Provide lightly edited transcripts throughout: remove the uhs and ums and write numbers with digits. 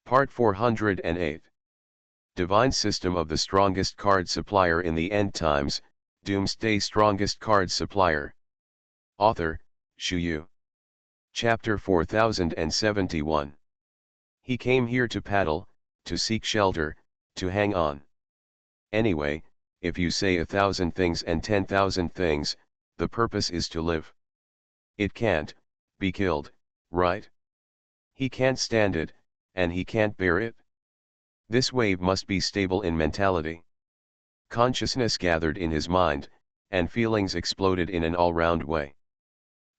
Part 408. Divine System of the Strongest Card Supplier in the End Times, Doomsday Strongest Card Supplier. Author, Shu Yu. Chapter 4071. He came here to paddle, to seek shelter, to hang on. Anyway, if you say 1,000 things and 10,000 things, the purpose is to live. It can't be killed, right? He can't stand it, and he can't bear it. This wave must be stable in mentality. Consciousness gathered in his mind, and feelings exploded in an all-round way.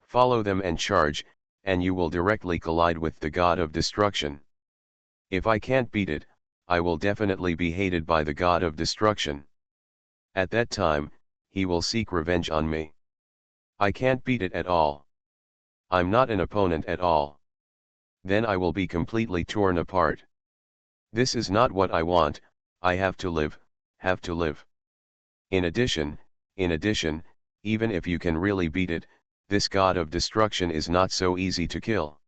Follow them and charge, and you will directly collide with the god of destruction. If I can't beat it, I will definitely be hated by the god of destruction. At that time, he will seek revenge on me. I can't beat it at all. I'm not an opponent at all. Then I will be completely torn apart. This is not what I want. I have to live, have to live. In addition, even if you can really beat it, this god of destruction is not so easy to kill.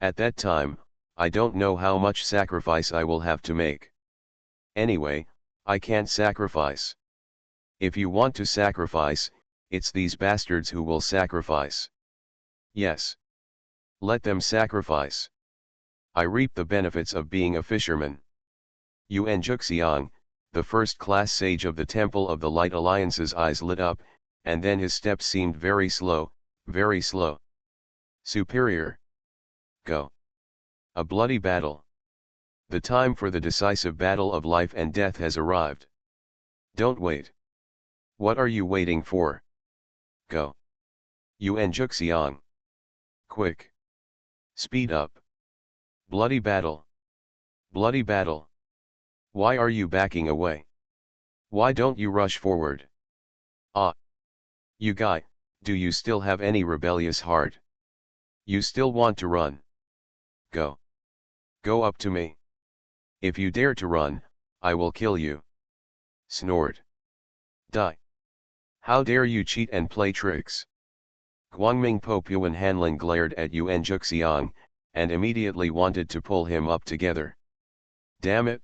At that time, I don't know how much sacrifice I will have to make. Anyway, I can't sacrifice. If you want to sacrifice, it's these bastards who will sacrifice. Yes. Let them sacrifice. I reap the benefits of being a fisherman. Yuan Juxiang, the first-class sage of the Temple of the Light Alliance's eyes lit up, and then his steps seemed very slow, very slow. Superior. Go. A bloody battle. The time for the decisive battle of life and death has arrived. Don't wait. What are you waiting for? Go. Yuan Juxiang. Quick. Speed up. Bloody battle. Bloody battle. Why are you backing away? Why don't you rush forward? Ah. You guy, do you still have any rebellious heart? You still want to run? Go. Go up to me. If you dare to run, I will kill you. Snort. Die. How dare you cheat and play tricks? Guangming Popuan Hanlin glared at Yuan Juxiang, and immediately wanted to pull him up together. Damn it!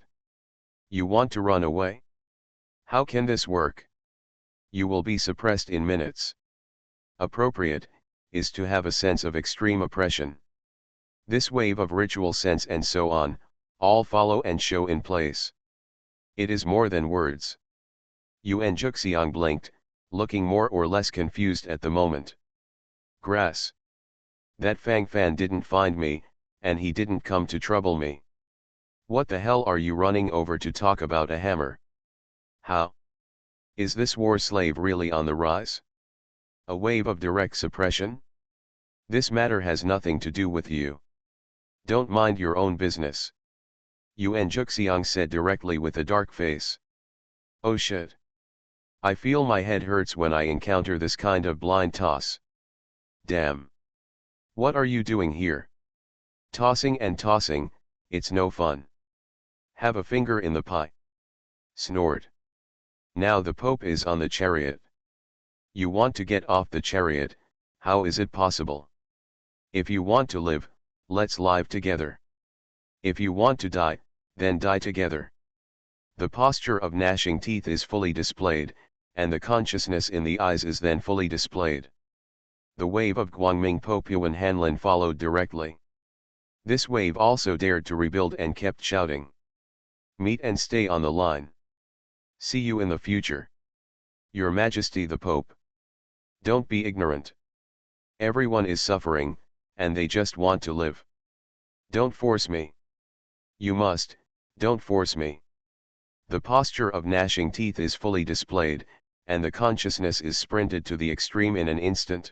You want to run away? How can this work? You will be suppressed in minutes. Appropriate, is to have a sense of extreme oppression. This wave of ritual sense and so on, all follow and show in place. It is more than words. Yuan Juxiang blinked, looking more or less confused at the moment. Grass. That Fang Fan didn't find me, and he didn't come to trouble me. What the hell are you running over to talk about a hammer? How? Is this war slave really on the rise? A wave of direct suppression? This matter has nothing to do with you. Don't mind your own business. Yuan Juxiang said directly with a dark face. Oh shit. I feel my head hurts when I encounter this kind of blind toss. Damn. What are you doing here? Tossing and tossing, it's no fun. Have a finger in the pie. Snort. Now the Pope is on the chariot. You want to get off the chariot, how is it possible? If you want to live, let's live together. If you want to die, then die together. The posture of gnashing teeth is fully displayed, and the consciousness in the eyes is then fully displayed. The wave of Guangming Popuan Hanlin followed directly. This wave also dared to rebuild and kept shouting. Meet and stay on the line. See you in the future. Your Majesty the Pope. Don't be ignorant. Everyone is suffering, and they just want to live. Don't force me. You must, don't force me. The posture of gnashing teeth is fully displayed, and the consciousness is sprinted to the extreme in an instant.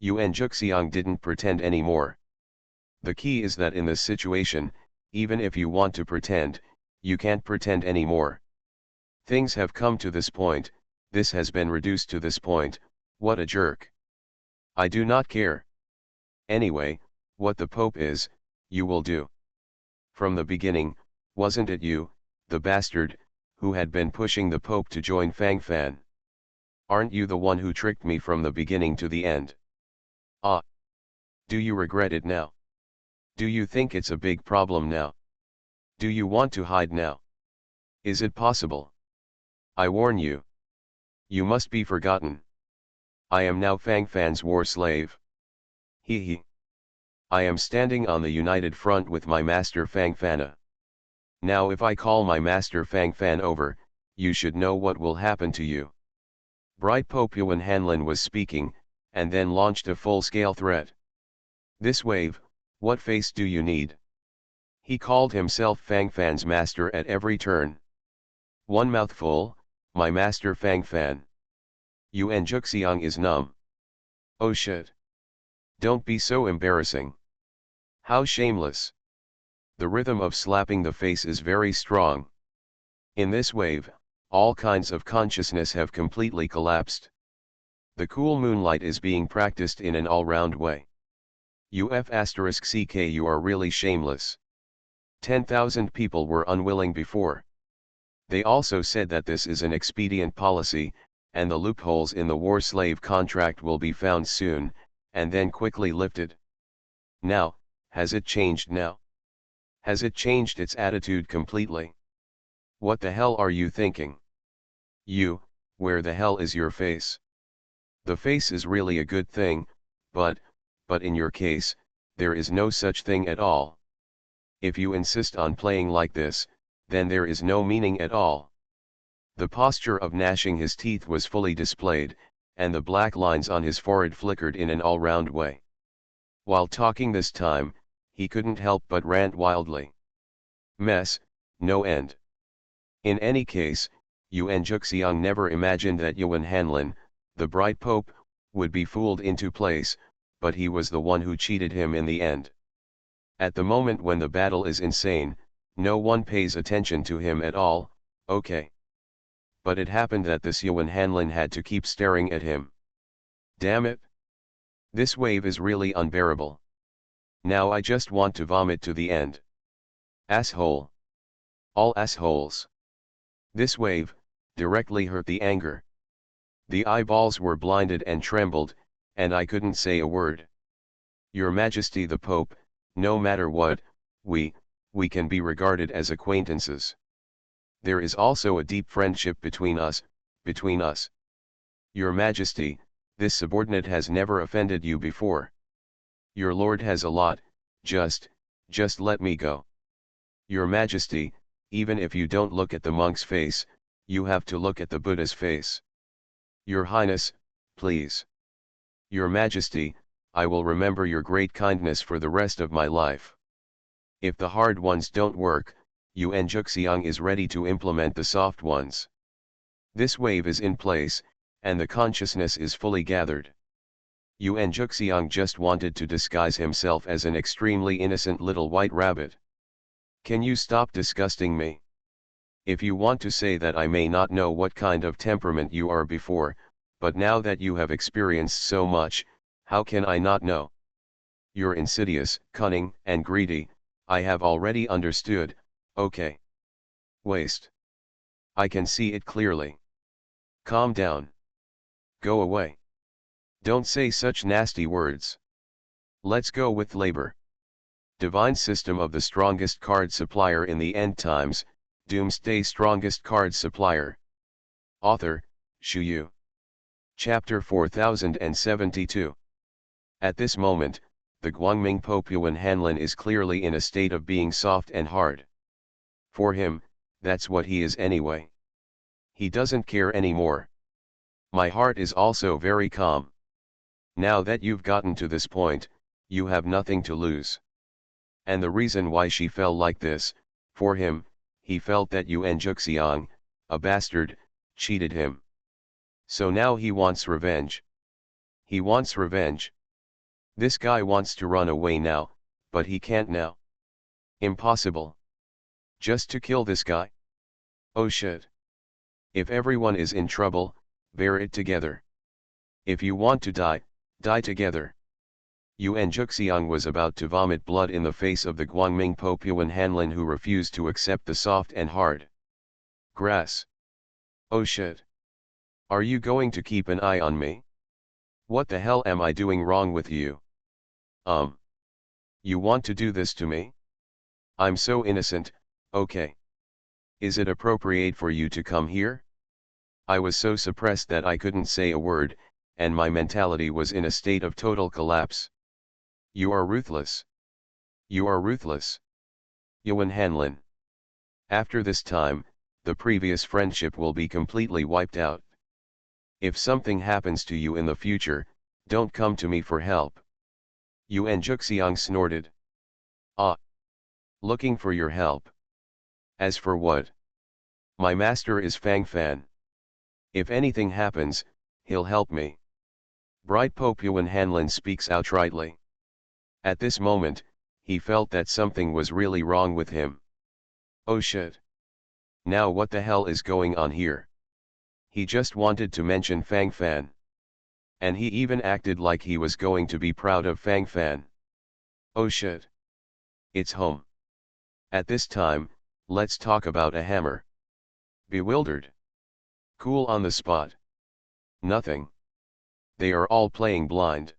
Yuan Juxiang didn't pretend anymore. The key is that in this situation, even if you want to pretend, you can't pretend anymore. Things have come to this point, this has been reduced to this point, what a jerk. I do not care. Anyway, what the Pope is, you will do. From the beginning, wasn't it you, the bastard, who had been pushing the Pope to join Fang Fan? Aren't you the one who tricked me from the beginning to the end? Ah. Do you regret it now? Do you think it's a big problem now? Do you want to hide now? Is it possible? I warn you. You must be forgotten. I am now Fang Fan's war slave. He he. I am standing on the united front with my master Fang Fana. Now if I call my master Fang Fan over, you should know what will happen to you. Bright Pope Yuan Hanlin was speaking, and then launched a full-scale threat. This wave, what face do you need? He called himself Fang Fan's master at every turn. One mouthful, my master Fang Fan. Yuan Juxiang is numb. Oh shit. Don't be so embarrassing. How shameless. The rhythm of slapping the face is very strong. In this wave, all kinds of consciousness have completely collapsed. The cool moonlight is being practiced in an all-round way. UF*CK, you are really shameless. 10,000 people were unwilling before. They also said that this is an expedient policy, and the loopholes in the war slave contract will be found soon, and then quickly lifted. Now, has it changed now? Has it changed its attitude completely? What the hell are you thinking? You, where the hell is your face? The face is really a good thing, but in your case, there is no such thing at all. If you insist on playing like this, then there is no meaning at all. The posture of gnashing his teeth was fully displayed, and the black lines on his forehead flickered in an all-round way. While talking this time, he couldn't help but rant wildly. Mess, no end. In any case, Yuan Juxiang never imagined that Yuan Hanlin, the bright pope, would be fooled into place, but he was the one who cheated him in the end. At the moment when the battle is insane, no one pays attention to him at all, okay. But it happened that this Yuan Hanlin had to keep staring at him. Damn it. This wave is really unbearable. Now I just want to vomit to the end. Asshole. All assholes. This wave, directly hurt the anger. The eyeballs were blinded and trembled, and I couldn't say a word. Your Majesty the Pope, no matter what, we can be regarded as acquaintances. There is also a deep friendship between us. Your Majesty, this subordinate has never offended you before. Your lord has a lot, just let me go. Your Majesty, even if you don't look at the monk's face, you have to look at the Buddha's face. Your Highness, please. Your Majesty, I will remember your great kindness for the rest of my life. If the hard ones don't work, Yuan Juxiang is ready to implement the soft ones. This wave is in place, and the consciousness is fully gathered. Yuan Juxiang just wanted to disguise himself as an extremely innocent little white rabbit. Can you stop disgusting me? If you want to say that I may not know what kind of temperament you are before, but now that you have experienced so much, how can I not know? You're insidious, cunning, and greedy, I have already understood, okay. Waste. I can see it clearly. Calm down. Go away. Don't say such nasty words. Let's go with labor. Divine system of the strongest card supplier in the end times, Doomsday strongest card supplier. Author, Shu Yu. Chapter 4072. At this moment, the Guangming Pope Yuan Hanlin is clearly in a state of being soft and hard. For him, that's what he is anyway. He doesn't care anymore. My heart is also very calm. Now that you've gotten to this point, you have nothing to lose. And the reason why she fell like this, for him, he felt that Yuan Juxiang, a bastard, cheated him. So now he wants revenge. He wants revenge. This guy wants to run away now, but he can't now. Impossible. Just to kill this guy? Oh shit. If everyone is in trouble, bear it together. If you want to die, die together. Yuan Juxiang was about to vomit blood in the face of the Guangming Pope Yuan Hanlin, who refused to accept the soft and hard grass. Oh shit. Are you going to keep an eye on me? What the hell am I doing wrong with you? You want to do this to me? I'm so innocent, Okay. Is it appropriate for you to come here? I was so suppressed that I couldn't say a word, and my mentality was in a state of total collapse. You are ruthless. You are ruthless. Yuan Hanlin. After this time, the previous friendship will be completely wiped out. If something happens to you in the future, don't come to me for help. Yuan Juxiang snorted. Ah. Looking for your help. As for what? My master is Fang Fan. If anything happens, he'll help me. Bright Pope Yuan Hanlin speaks outrightly. At this moment, he felt that something was really wrong with him. Oh shit. Now what the hell is going on here? He just wanted to mention Fang Fan. And he even acted like he was going to be proud of Fang Fan. Oh shit. It's home. At this time, let's talk about a hammer. Bewildered. Cool on the spot. Nothing. They are all playing blind.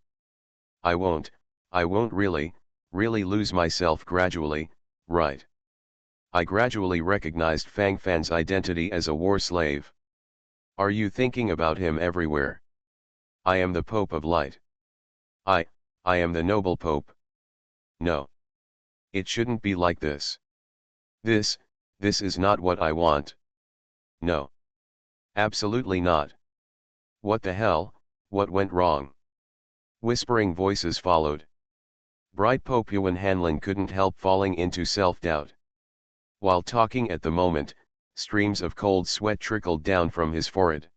I won't really lose myself gradually, right? I gradually recognized Fang Fan's identity as a war slave. Are you thinking about him everywhere? I am the Pope of Light. I am the noble Pope. No. It shouldn't be like this. This is not what I want. No. Absolutely not. What the hell, what went wrong? Whispering voices followed. Bright Pope Yuan Hanlin couldn't help falling into self-doubt. While talking at the moment, streams of cold sweat trickled down from his forehead.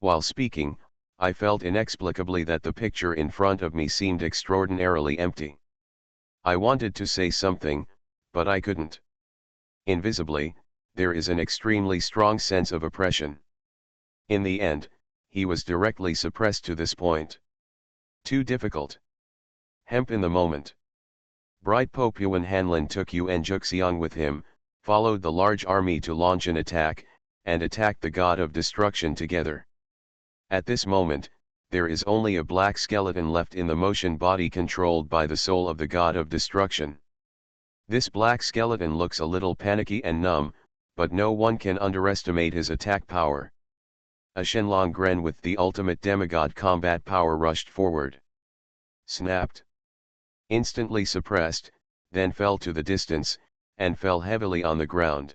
While speaking, I felt inexplicably that the picture in front of me seemed extraordinarily empty. I wanted to say something, but I couldn't. Invisibly, there is an extremely strong sense of oppression. In the end, he was directly suppressed to this point. Too difficult. Hemp in the moment. Bright Pope Yuan Hanlin took Yuan Juxiang with him, followed the large army to launch an attack, and attacked the god of destruction together. At this moment, there is only a black skeleton left in the motion body controlled by the soul of the god of destruction. This black skeleton looks a little panicky and numb, but no one can underestimate his attack power. A Shenlong Gren with the ultimate demigod combat power rushed forward. Snapped. Instantly suppressed, then fell to the distance, and fell heavily on the ground.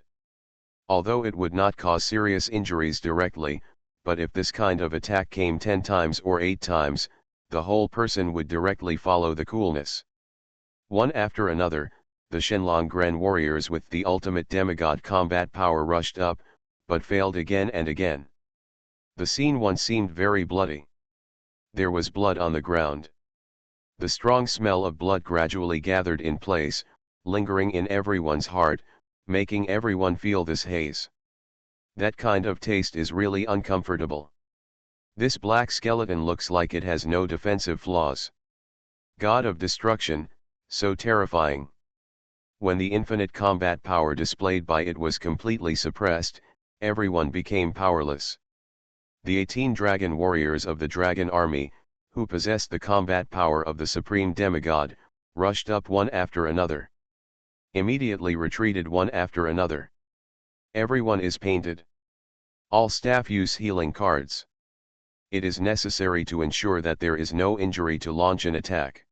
Although it would not cause serious injuries directly, but if this kind of attack came 10 times or 8 times, the whole person would directly follow the coolness. One after another, the Shenlong Gren warriors with the ultimate demigod combat power rushed up, but failed again and again. The scene once seemed very bloody. There was blood on the ground. The strong smell of blood gradually gathered in place, lingering in everyone's heart, making everyone feel this haze. That kind of taste is really uncomfortable. This black skeleton looks like it has no defensive flaws. God of destruction, so terrifying. When the infinite combat power displayed by it was completely suppressed, everyone became powerless. The 18 dragon warriors of the dragon army, who possessed the combat power of the supreme demigod, rushed up one after another. Immediately retreated one after another. Everyone is painted. All staff use healing cards. It is necessary to ensure that there is no injury to launch an attack.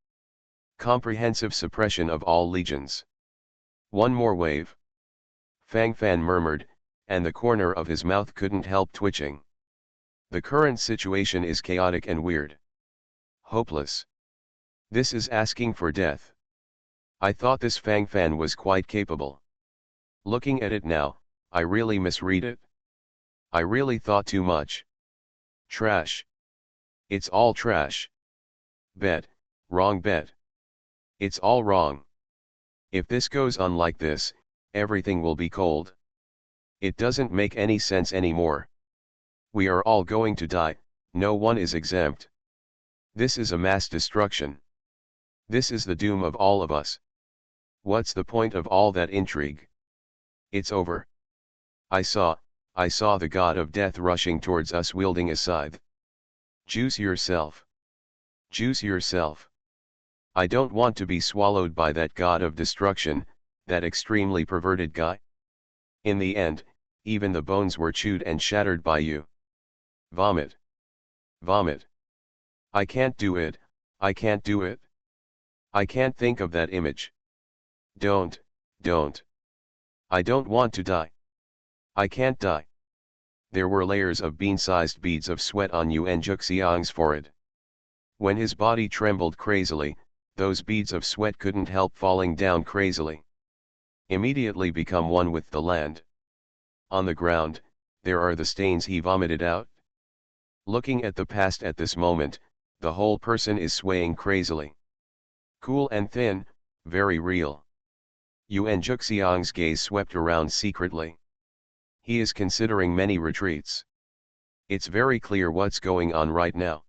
Comprehensive suppression of all legions. One more wave. Fang Fan murmured, and the corner of his mouth couldn't help twitching. The current situation is chaotic and weird. Hopeless. This is asking for death. I thought this Fang Fan was quite capable. Looking at it now, I really misread it. I really thought too much. Trash. It's all trash. Bet, wrong bet. It's all wrong. If this goes on like this, everything will be cold. It doesn't make any sense anymore. We are all going to die, no one is exempt. This is a mass destruction. This is the doom of all of us. What's the point of all that intrigue? It's over. I saw the god of death rushing towards us wielding a scythe. Juice yourself. Juice yourself. I don't want to be swallowed by that god of destruction, that extremely perverted guy? In the end, even the bones were chewed and shattered by you. Vomit. Vomit. I can't do it, I can't do it. I can't think of that image. Don't. I don't want to die. I can't die. There were layers of bean-sized beads of sweat on Yuan Juxiang's forehead. When his body trembled crazily, those beads of sweat couldn't help falling down crazily. Immediately become one with the land. On the ground, there are the stains he vomited out. Looking at the past at this moment, the whole person is swaying crazily. Cool and thin, very real. Yuan Juxiang's gaze swept around secretly. He is considering many retreats. It's very clear what's going on right now.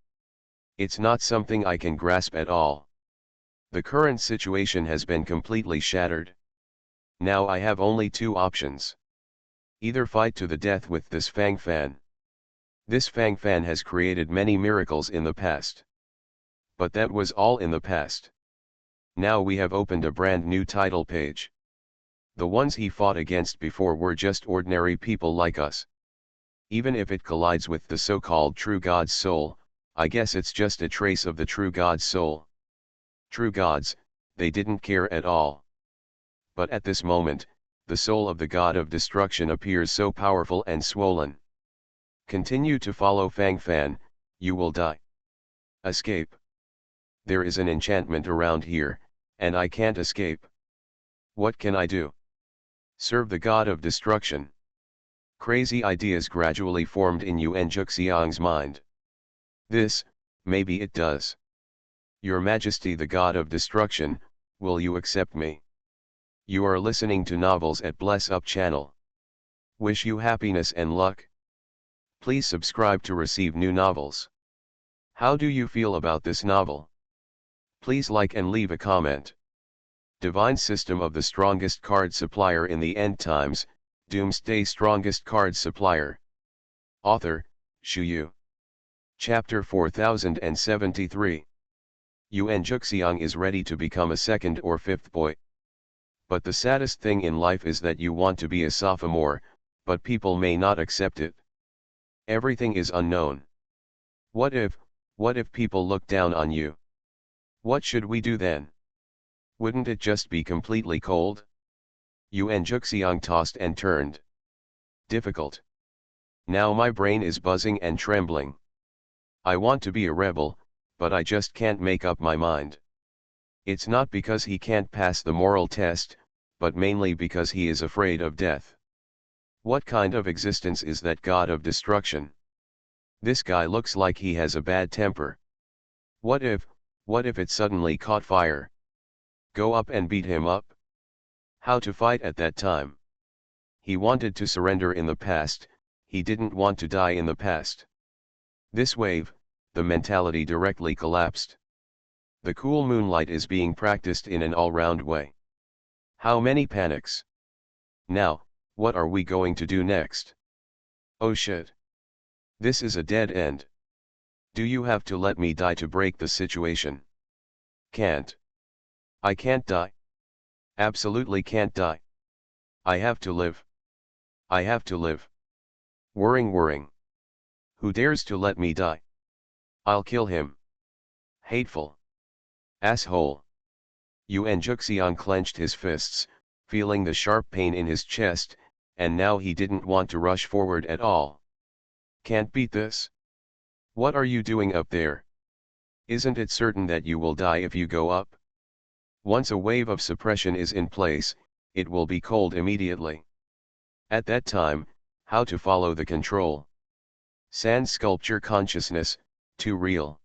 It's not something I can grasp at all. The current situation has been completely shattered. Now I have only two options. Either fight to the death with this Fang Fan. This Fang Fan has created many miracles in the past. But that was all in the past. Now we have opened a brand new title page. The ones he fought against before were just ordinary people like us. Even if it collides with the so-called true God's soul, I guess it's just a trace of the true God's soul. True gods, they didn't care at all. But at this moment, the soul of the God of Destruction appears so powerful and swollen. Continue to follow Fang Fan, you will die. Escape. There is an enchantment around here, and I can't escape. What can I do? Serve the God of Destruction. Crazy ideas gradually formed in Yuan Juxiang's mind. This, maybe it does. Your Majesty the God of Destruction, will you accept me? You are listening to Novels at Bless Up channel. Wish you happiness and luck. Please subscribe to receive new novels. How do you feel about this novel? Please like and leave a comment. Divine System of the Strongest Card Supplier in the End Times, Doomsday Strongest Card Supplier. Author, Shu Yu. Chapter 4073. Yuan Juxiang is ready to become a second or fifth boy. But the saddest thing in life is that you want to be a sophomore, but people may not accept it. Everything is unknown. What if people look down on you? What should we do then? Wouldn't it just be completely cold? Yuan Juxiang tossed and turned. Difficult. Now my brain is buzzing and trembling. I want to be a rebel, but I just can't make up my mind. It's not because he can't pass the moral test, but mainly because he is afraid of death. What kind of existence is that God of Destruction? This guy looks like he has a bad temper. What if it suddenly caught fire? Go up and beat him up? How to fight at that time? He wanted to surrender in the past, he didn't want to die in the past. This wave, the mentality directly collapsed. The cool moonlight is being practiced in an all-round way. How many panics? Now, what are we going to do next? Oh shit. This is a dead end. Do you have to let me die to break the situation? Can't. I can't die. Absolutely can't die. I have to live. I have to live. Whirring. Who dares to let me die? I'll kill him. Hateful. Asshole. Yuan Juxiang clenched his fists, feeling the sharp pain in his chest, and now he didn't want to rush forward at all. Can't beat this. What are you doing up there? Isn't it certain that you will die if you go up? Once a wave of suppression is in place, it will be cold immediately. At that time, how to follow the control? Sand sculpture consciousness, too real.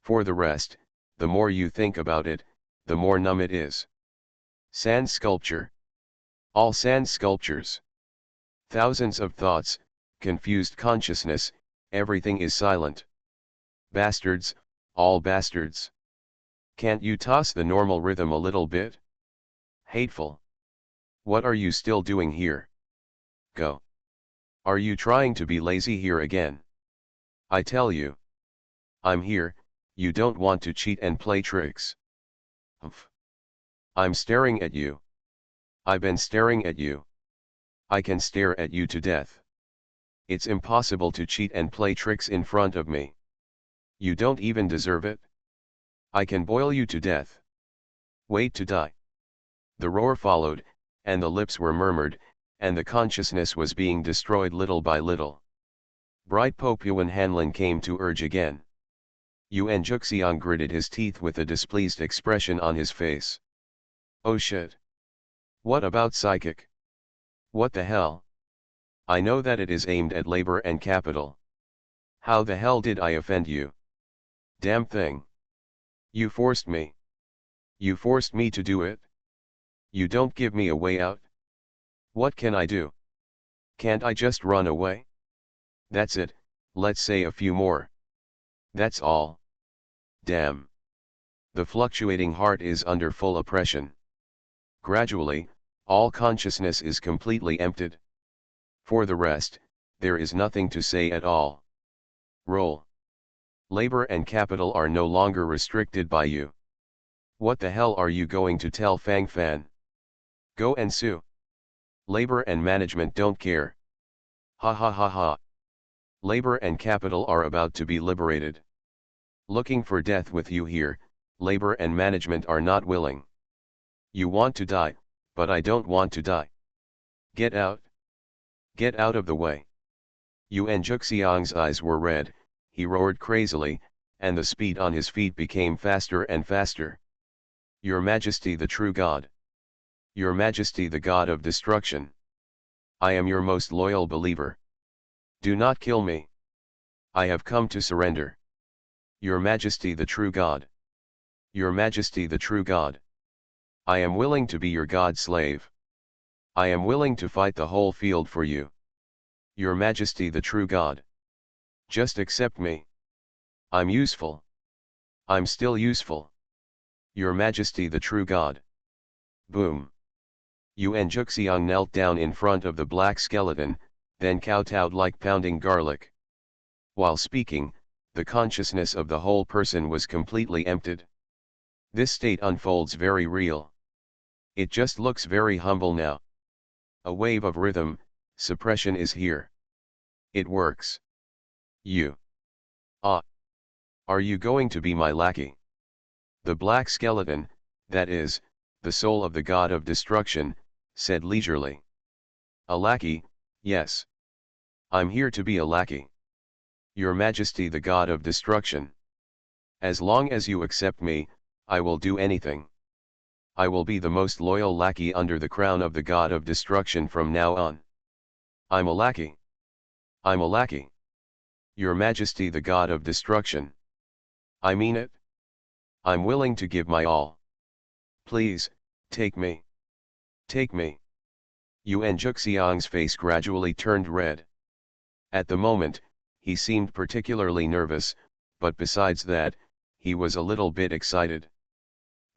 For the rest, the more you think about it, the more numb it is. Sand sculpture. All sand sculptures. Thousands of thoughts, confused consciousness, everything is silent. Bastards, all bastards. Can't you toss the normal rhythm a little bit? Hateful. What are you still doing here? Go. Are you trying to be lazy here again? I tell you. I'm here, you don't want to cheat and play tricks. Humph. I'm staring at you. I've been staring at you. I can stare at you to death. It's impossible to cheat and play tricks in front of me. You don't even deserve it. I can boil you to death. Wait to die. The roar followed, and the lips were murmured, and the consciousness was being destroyed little by little. Bright Popuan Hanlon came to urge again. Yuan Juxiang gritted his teeth with a displeased expression on his face. Oh shit. What about psychic? What the hell? I know that it is aimed at labor and capital. How the hell did I offend you? Damn thing. You forced me. You forced me to do it. You don't give me a way out. What can I do? Can't I just run away? That's it, let's say a few more. That's all. Damn. The fluctuating heart is under full oppression. Gradually, all consciousness is completely emptied. For the rest, there is nothing to say at all. Roll. Labor and capital are no longer restricted by you. What the hell are you going to tell Fang Fan? Go and sue. Labor and management don't care. Ha ha ha ha. Labor and capital are about to be liberated. Looking for death with you here, labor and management are not willing. You want to die, but I don't want to die. Get out. Get out of the way. Yuan Juxiang's eyes were red, he roared crazily, and the speed on his feet became faster and faster. Your Majesty the true God. Your Majesty the God of destruction. I am your most loyal believer. Do not kill me. I have come to surrender. Your Majesty the true God. Your Majesty the true God. I am willing to be your God slave. I am willing to fight the whole field for you. Your Majesty the true God. Just accept me. I'm useful. I'm still useful. Your Majesty the true God. Boom. Yuan Juxiang knelt down in front of the black skeleton, then kowtowed like pounding garlic. While speaking, the consciousness of the whole person was completely emptied. This state unfolds very real. It just looks very humble now. A wave of rhythm, suppression is here. It works. You. Ah. Are you going to be my lackey? The black skeleton, that is, the soul of the god of destruction, said leisurely. A lackey, yes. I'm here to be a lackey. Your Majesty the god of destruction. As long as you accept me, I will do anything. I will be the most loyal lackey under the crown of the god of destruction from now on. I'm a lackey. I'm a lackey. Your Majesty the god of destruction. I mean it. I'm willing to give my all. Please, take me. Take me. Yuan Juxiang's face gradually turned red. At the moment, he seemed particularly nervous, but besides that, he was a little bit excited.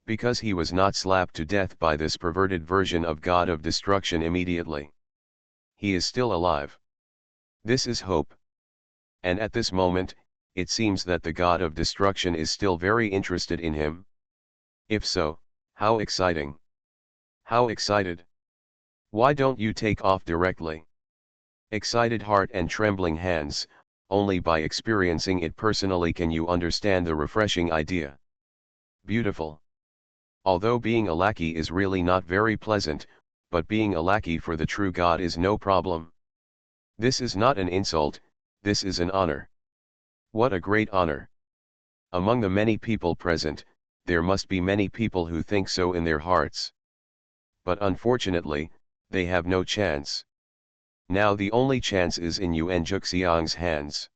Because he was not slapped to death by this perverted version of God of Destruction immediately. He is still alive. This is hope. And at this moment, it seems that the God of Destruction is still very interested in him. If so, how exciting. How excited. Why don't you take off directly? Excited heart and trembling hands, only by experiencing it personally can you understand the refreshing idea. Beautiful. Although being a lackey is really not very pleasant, but being a lackey for the true God is no problem. This is not an insult, this is an honor. What a great honor. Among the many people present, there must be many people who think so in their hearts. But unfortunately, they have no chance. Now the only chance is in Yuan Juxiang's hands.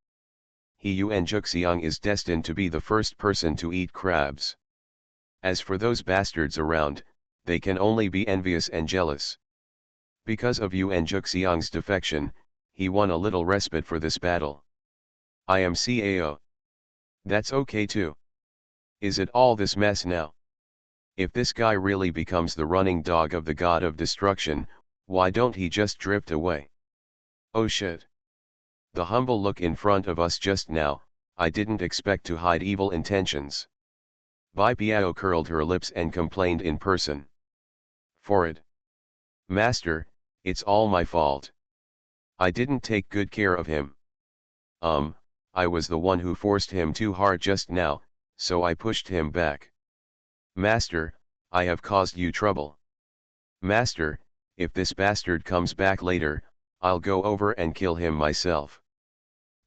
Yuan Juxiang is destined to be the first person to eat crabs. As for those bastards around, they can only be envious and jealous. Because of Yuan Juxiang's defection, he won a little respite for this battle. I am CAO. That's okay too. Is it all this mess now? If this guy really becomes the running dog of the god of destruction, why don't he just drift away? Oh shit. The humble look in front of us just now, I didn't expect to hide evil intentions. Bai Piao curled her lips and complained in person. For it. Master, it's all my fault. I didn't take good care of him. I was the one who forced him too hard just now, so I pushed him back. Master, I have caused you trouble. Master, if this bastard comes back later, I'll go over and kill him myself.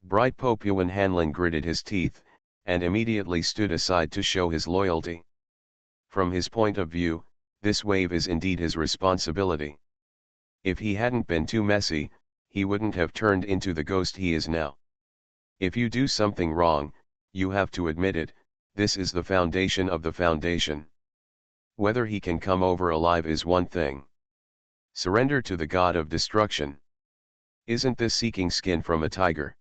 Bright Popuan Hanlon gritted his teeth, and immediately stood aside to show his loyalty. From his point of view, this wave is indeed his responsibility. If he hadn't been too messy, he wouldn't have turned into the ghost he is now. If you do something wrong, you have to admit it. This is the foundation of the foundation. Whether he can come over alive is one thing. Surrender to the god of destruction. Isn't this seeking skin from a tiger?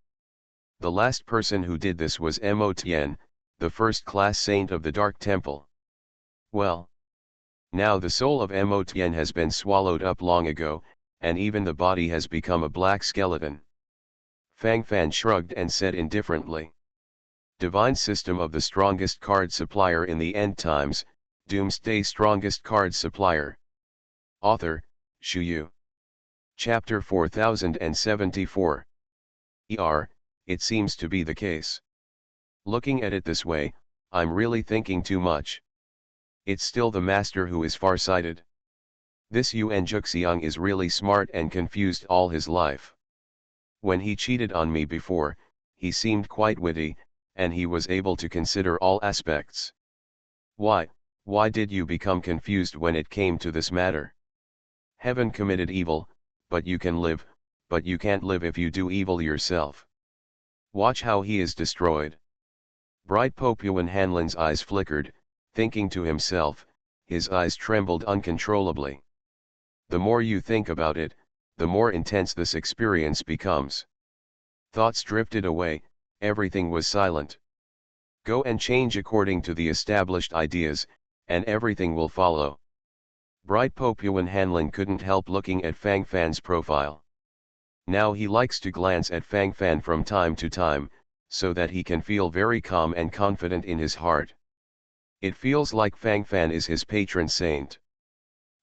The last person who did this was Mo Tien, the first-class saint of the Dark Temple. Well, now the soul of Mo Tien has been swallowed up long ago, and even the body has become a black skeleton. Fang Fan shrugged and said indifferently. Divine system of the strongest card supplier in the end times, Doomsday strongest card supplier. Author, Shu Yu. Chapter 4074. It seems to be the case. Looking at it this way, I'm really thinking too much. It's still the master who is farsighted. This Yuan Juxiang is really smart and confused all his life. When he cheated on me before, he seemed quite witty, and he was able to consider all aspects. Why did you become confused when it came to this matter? Heaven committed evil, but you can live, but you can't live if you do evil yourself. Watch how he is destroyed. Bright Popuan Hanlon's eyes flickered, thinking to himself, his eyes trembled uncontrollably. The more you think about it, the more intense this experience becomes. Thoughts drifted away, everything was silent. Go and change according to the established ideas, and everything will follow. Bright Popuan Hanlon couldn't help looking at Fang Fan's profile. Now he likes to glance at Fang Fan from time to time, so that he can feel very calm and confident in his heart. It feels like Fang Fan is his patron saint.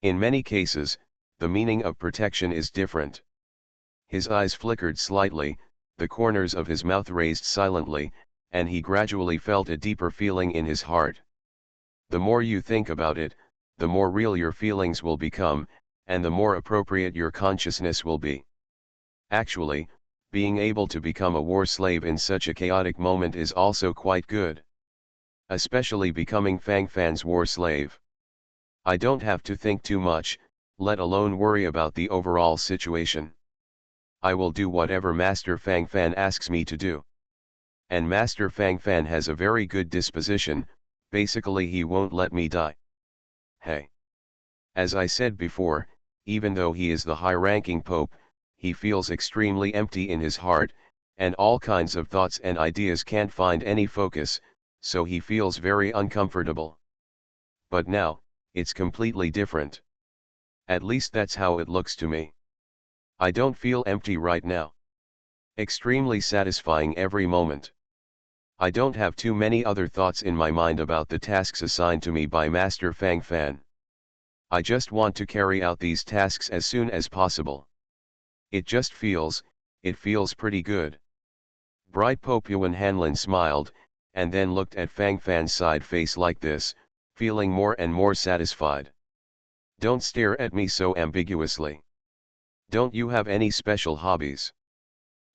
In many cases, the meaning of protection is different. His eyes flickered slightly, the corners of his mouth raised silently, and he gradually felt a deeper feeling in his heart. The more you think about it, the more real your feelings will become, and the more appropriate your consciousness will be. Actually, being able to become a war slave in such a chaotic moment is also quite good. Especially becoming Fang Fan's war slave. I don't have to think too much, let alone worry about the overall situation. I will do whatever Master Fang Fan asks me to do. And Master Fang Fan has a very good disposition, basically he won't let me die. Hey. As I said before, even though he is the high-ranking pope, he feels extremely empty in his heart, and all kinds of thoughts and ideas can't find any focus, so he feels very uncomfortable. But now, it's completely different. At least that's how it looks to me. I don't feel empty right now. Extremely satisfying every moment. I don't have too many other thoughts in my mind about the tasks assigned to me by Master Fang Fan. I just want to carry out these tasks as soon as possible. It feels pretty good. Bright Popuan Hanlon smiled, and then looked at Fang Fan's side face like this, feeling more and more satisfied. Don't stare at me so ambiguously. Don't you have any special hobbies?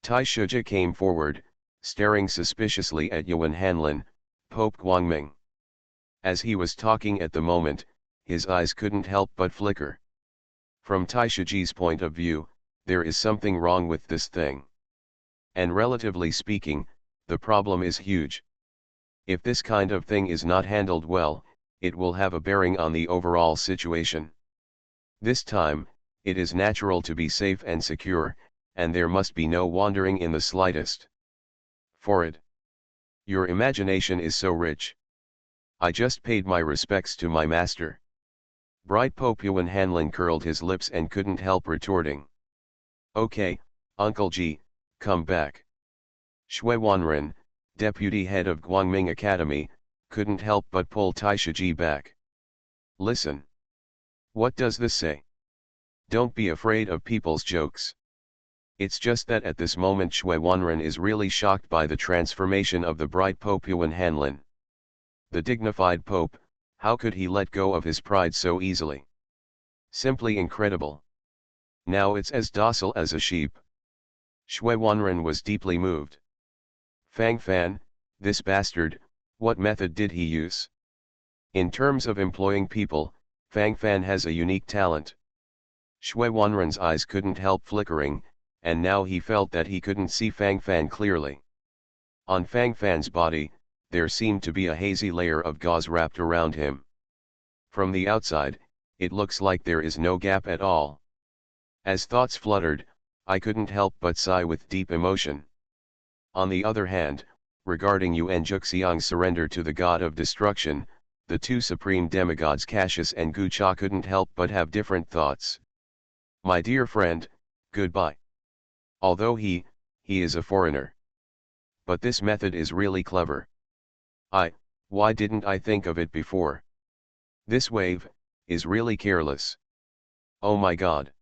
Tai Shuja came forward, staring suspiciously at Yuan Hanlon, Pope Guangming. As he was talking at the moment, his eyes couldn't help but flicker. From Tai Shuji's point of view, there is something wrong with this thing. And relatively speaking, the problem is huge. If this kind of thing is not handled well, it will have a bearing on the overall situation. This time, it is natural to be safe and secure, and there must be no wandering in the slightest. For it. Your imagination is so rich. I just paid my respects to my master. Bright Popuan Hanlon curled his lips and couldn't help retorting. Okay, Uncle Ji, come back. Shui Wanren, deputy head of Guangming Academy, couldn't help but pull Tai Shiji back. Listen. What does this say? Don't be afraid of people's jokes. It's just that at this moment Shui Wanren is really shocked by the transformation of the bright Pope Yuan Hanlin. The dignified Pope, how could he let go of his pride so easily? Simply incredible. Now it's as docile as a sheep. Shui Wanren was deeply moved. Fang Fan, this bastard, what method did he use? In terms of employing people, Fang Fan has a unique talent. Shui Wanren's eyes couldn't help flickering, and now he felt that he couldn't see Fang Fan clearly. On Fang Fan's body, there seemed to be a hazy layer of gauze wrapped around him. From the outside, it looks like there is no gap at all. As thoughts fluttered, I couldn't help but sigh with deep emotion. On the other hand, regarding Yuan Juxiang's surrender to the god of destruction, the two supreme demigods Cassius and Gu Cha couldn't help but have different thoughts. My dear friend, goodbye. Although he is a foreigner. But this method is really clever. Why didn't I think of it before? This wave is really careless. Oh my god.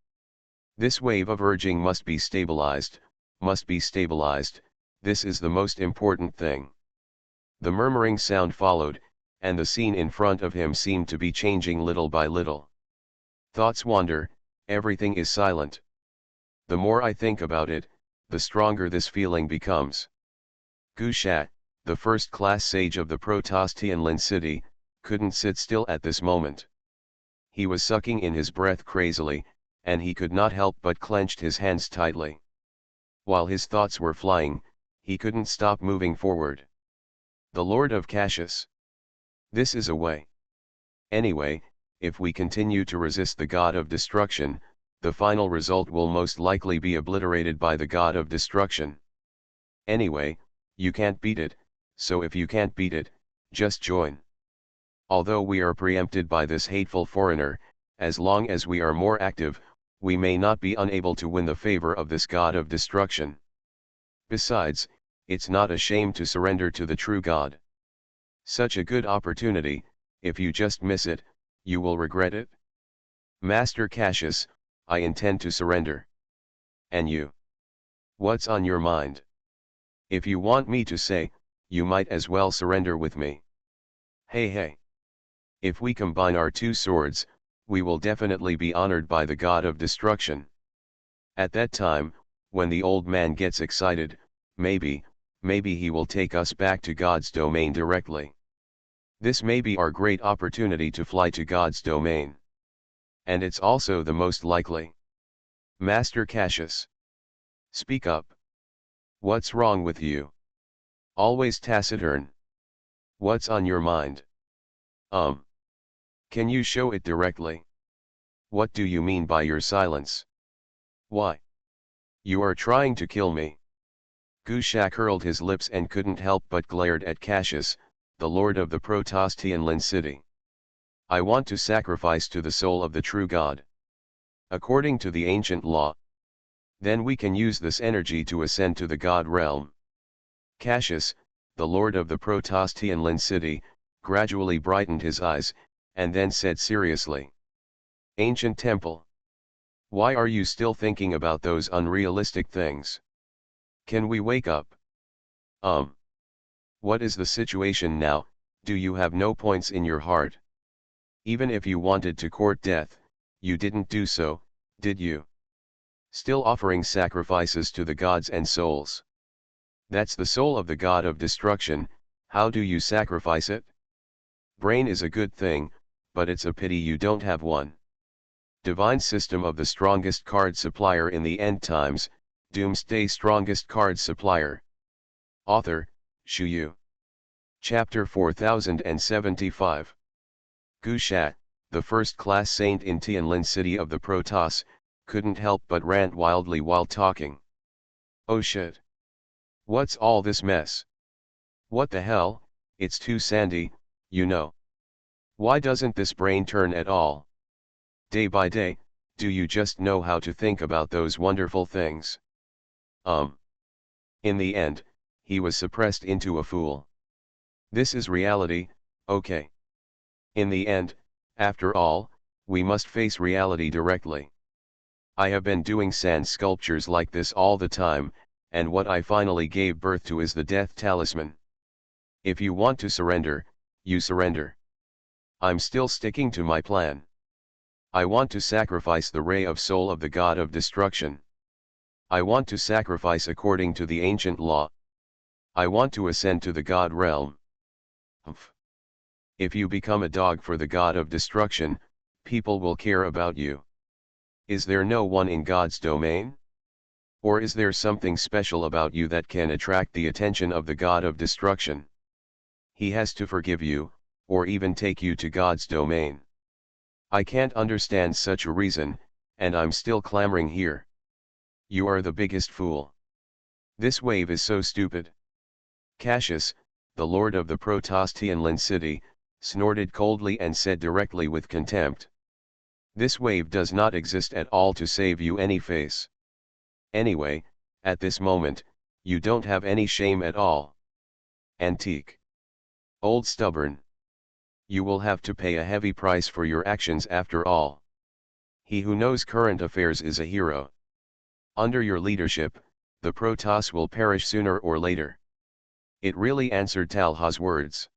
This wave of urging must be stabilized, this is the most important thing. The murmuring sound followed, and the scene in front of him seemed to be changing little by little. Thoughts wander, everything is silent. The more I think about it, the stronger this feeling becomes. Gu Sha, the first-class sage of the Protoss Tianlin city, couldn't sit still at this moment. He was sucking in his breath crazily, and he could not help but clenched his hands tightly. While his thoughts were flying, he couldn't stop moving forward. The Lord of Cassius. This is a way. Anyway, if we continue to resist the god of destruction, the final result will most likely be obliterated by the god of destruction. Anyway, you can't beat it, so if you can't beat it, just join. Although we are preempted by this hateful foreigner, as long as we are more active, we may not be unable to win the favor of this god of destruction. Besides, it's not a shame to surrender to the true God. Such a good opportunity, if you just miss it, you will regret it. Master Cassius, I intend to surrender. And you? What's on your mind? If you want me to say, you might as well surrender with me. Hey. If we combine our two swords, we will definitely be honored by the god of destruction. At that time, when the old man gets excited, maybe he will take us back to God's domain directly. This may be our great opportunity to fly to God's domain. And it's also the most likely. Master Cassius. Speak up. What's wrong with you? Always taciturn. What's on your mind? Can you show it directly? What do you mean by your silence? Why? You are trying to kill me. Gu Sha curled his lips and couldn't help but glared at Cassius, the lord of the Protoss Tianlin city. I want to sacrifice to the soul of the true God. According to the ancient law. Then we can use this energy to ascend to the God realm. Cassius, the lord of the Protoss Tianlin city, gradually brightened his eyes, and then said seriously. Ancient temple. Why are you still thinking about those unrealistic things? Can we wake up? What is the situation now? Do you have no points in your heart? Even if you wanted to court death, you didn't do so, did you? Still offering sacrifices to the gods and souls. That's the soul of the god of destruction, how do you sacrifice it? Brain is a good thing, but it's a pity you don't have one. Divine system of the strongest card supplier in the end times, Doomsday strongest card supplier. Author, Shu Yu. Chapter 4075. Gu Sha, the first-class saint in Tianlin city of the Protoss, couldn't help but rant wildly while talking. Oh shit. What's all this mess? What the hell, it's too sandy, you know. Why doesn't this brain turn at all? Day by day, do you just know how to think about those wonderful things? In the end, he was suppressed into a fool. This is reality, okay. In the end, after all, we must face reality directly. I have been doing sand sculptures like this all the time, and what I finally gave birth to is the death talisman. If you want to surrender, you surrender. I'm still sticking to my plan. I want to sacrifice the ray of soul of the god of destruction. I want to sacrifice according to the ancient law. I want to ascend to the god realm. Humph. If you become a dog for the god of destruction, people will care about you. Is there no one in God's domain? Or is there something special about you that can attract the attention of the god of destruction? He has to forgive you, or even take you to God's domain. I can't understand such a reason, and I'm still clamoring here. You are the biggest fool. This wave is so stupid. Cassius, the lord of the Protostian city, snorted coldly and said directly with contempt. This wave does not exist at all to save you any face. Anyway, at this moment, you don't have any shame at all. Antique. Old stubborn. You will have to pay a heavy price for your actions after all. He who knows current affairs is a hero. Under your leadership, the Protoss will perish sooner or later. It really answered Talha's words.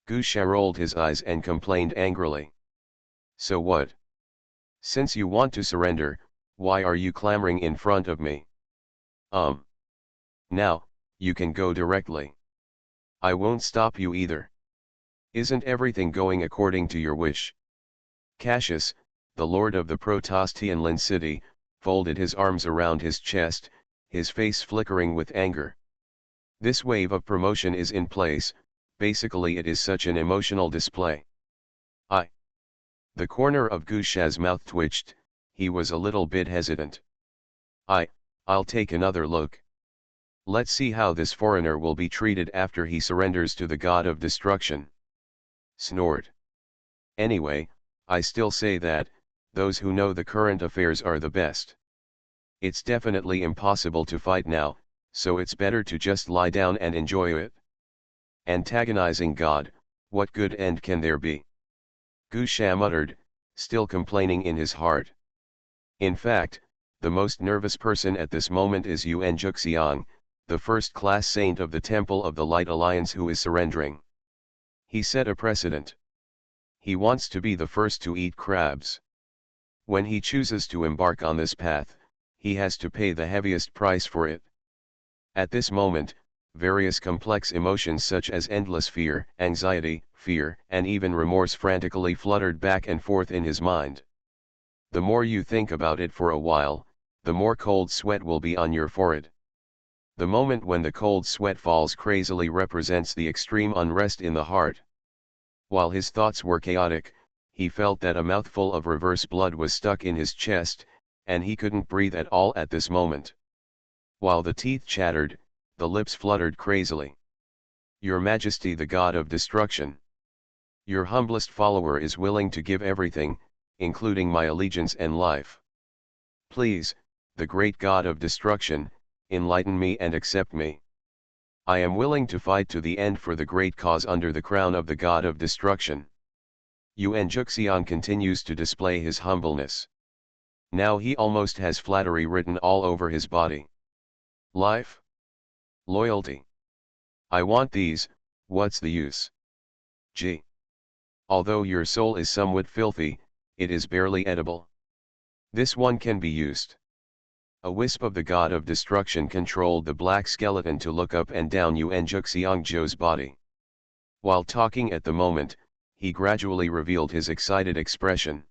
Gusha rolled his eyes and complained angrily. So what? Since you want to surrender, why are you clamoring in front of me? Now, you can go directly. I won't stop you either. Isn't everything going according to your wish? Cassius, the lord of the Protostian city, folded his arms around his chest, his face flickering with anger. This wave of promotion is in place, basically it is such an emotional display. The corner of Gusha's mouth twitched, he was a little bit hesitant. I'll take another look. Let's see how this foreigner will be treated after he surrenders to the god of destruction. Snort. Anyway, I still say that, those who know the current affairs are the best. It's definitely impossible to fight now, so it's better to just lie down and enjoy it. Antagonizing God, what good end can there be? Gusha muttered, still complaining in his heart. In fact, the most nervous person at this moment is Yuan Juxiang, the first-class saint of the Temple of the Light Alliance who is surrendering. He set a precedent. He wants to be the first to eat crabs. When he chooses to embark on this path, he has to pay the heaviest price for it. At this moment, various complex emotions such as endless fear, anxiety, and even remorse frantically fluttered back and forth in his mind. The more you think about it for a while, the more cold sweat will be on your forehead. The moment when the cold sweat falls crazily represents the extreme unrest in the heart. While his thoughts were chaotic, he felt that a mouthful of reverse blood was stuck in his chest, and he couldn't breathe at all at this moment. While the teeth chattered, the lips fluttered crazily. Your Majesty, the God of destruction. Your humblest follower is willing to give everything, including my allegiance and life. Please, the great God of destruction, enlighten me and accept me. I am willing to fight to the end for the great cause under the crown of the God of destruction. Yuan Juxiang continues to display his humbleness. Now he almost has flattery written all over his body. Life? Loyalty. I want these, what's the use? Gee. Although your soul is somewhat filthy, it is barely edible. This one can be used. A wisp of the god of destruction controlled the black skeleton to look up and down Yuan Juxiang's body. While talking at the moment, he gradually revealed his excited expression.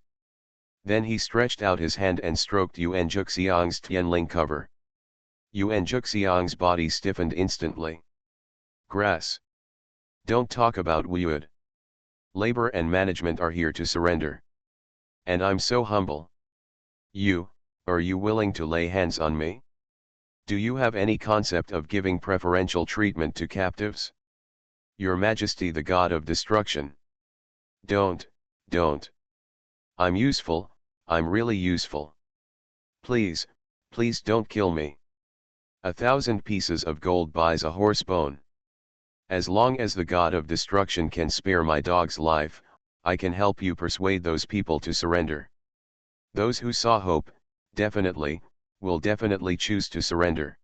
Then he stretched out his hand and stroked Yuan Juxiang's Tianling cover. Yuan Juxiang's body stiffened instantly. Grass. Don't talk about wood. Labor and management are here to surrender. And I'm so humble. Are you willing to lay hands on me? Do you have any concept of giving preferential treatment to captives? Your Majesty, the God of destruction. Don't. I'm useful, I'm really useful. Please don't kill me. 1,000 pieces of gold buys a horse bone. As long as the God of destruction can spare my dog's life, I can help you persuade those people to surrender. Those who saw hope, definitely, will definitely choose to surrender.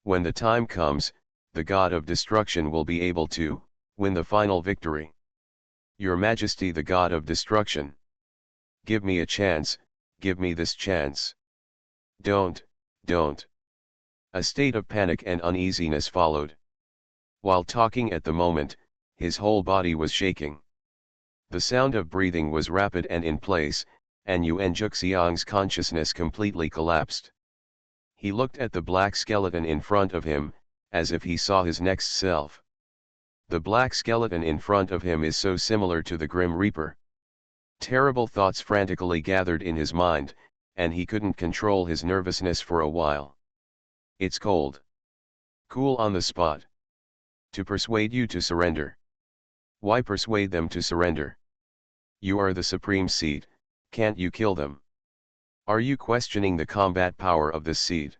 When the time comes, the god of destruction will be able to win the final victory. Your Majesty, the god of destruction. Give me a chance, give me this chance. Don't. A state of panic and uneasiness followed. While talking at the moment, his whole body was shaking. The sound of breathing was rapid and in place, and Yuan Juxiang's consciousness completely collapsed. He looked at the black skeleton in front of him, as if he saw his next self. The black skeleton in front of him is so similar to the Grim Reaper. Terrible thoughts frantically gathered in his mind, and he couldn't control his nervousness for a while. It's cold. Cool on the spot. To persuade you to surrender. Why persuade them to surrender? You are the supreme seed, can't you kill them? Are you questioning the combat power of this seed?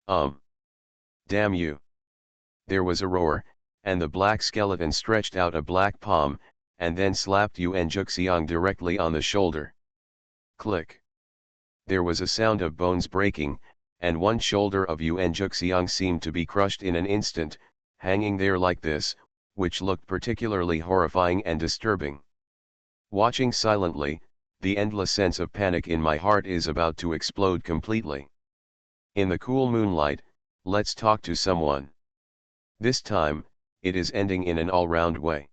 Damn you. There was a roar, and the black skeleton stretched out a black palm, and then slapped Yuan Juxiang directly on the shoulder. Click. There was a sound of bones breaking, and one shoulder of Yuan Juxiang seemed to be crushed in an instant, hanging there like this, which looked particularly horrifying and disturbing. Watching silently, the endless sense of panic in my heart is about to explode completely. In the cool moonlight, let's talk to someone. This time, it is ending in an all-round way.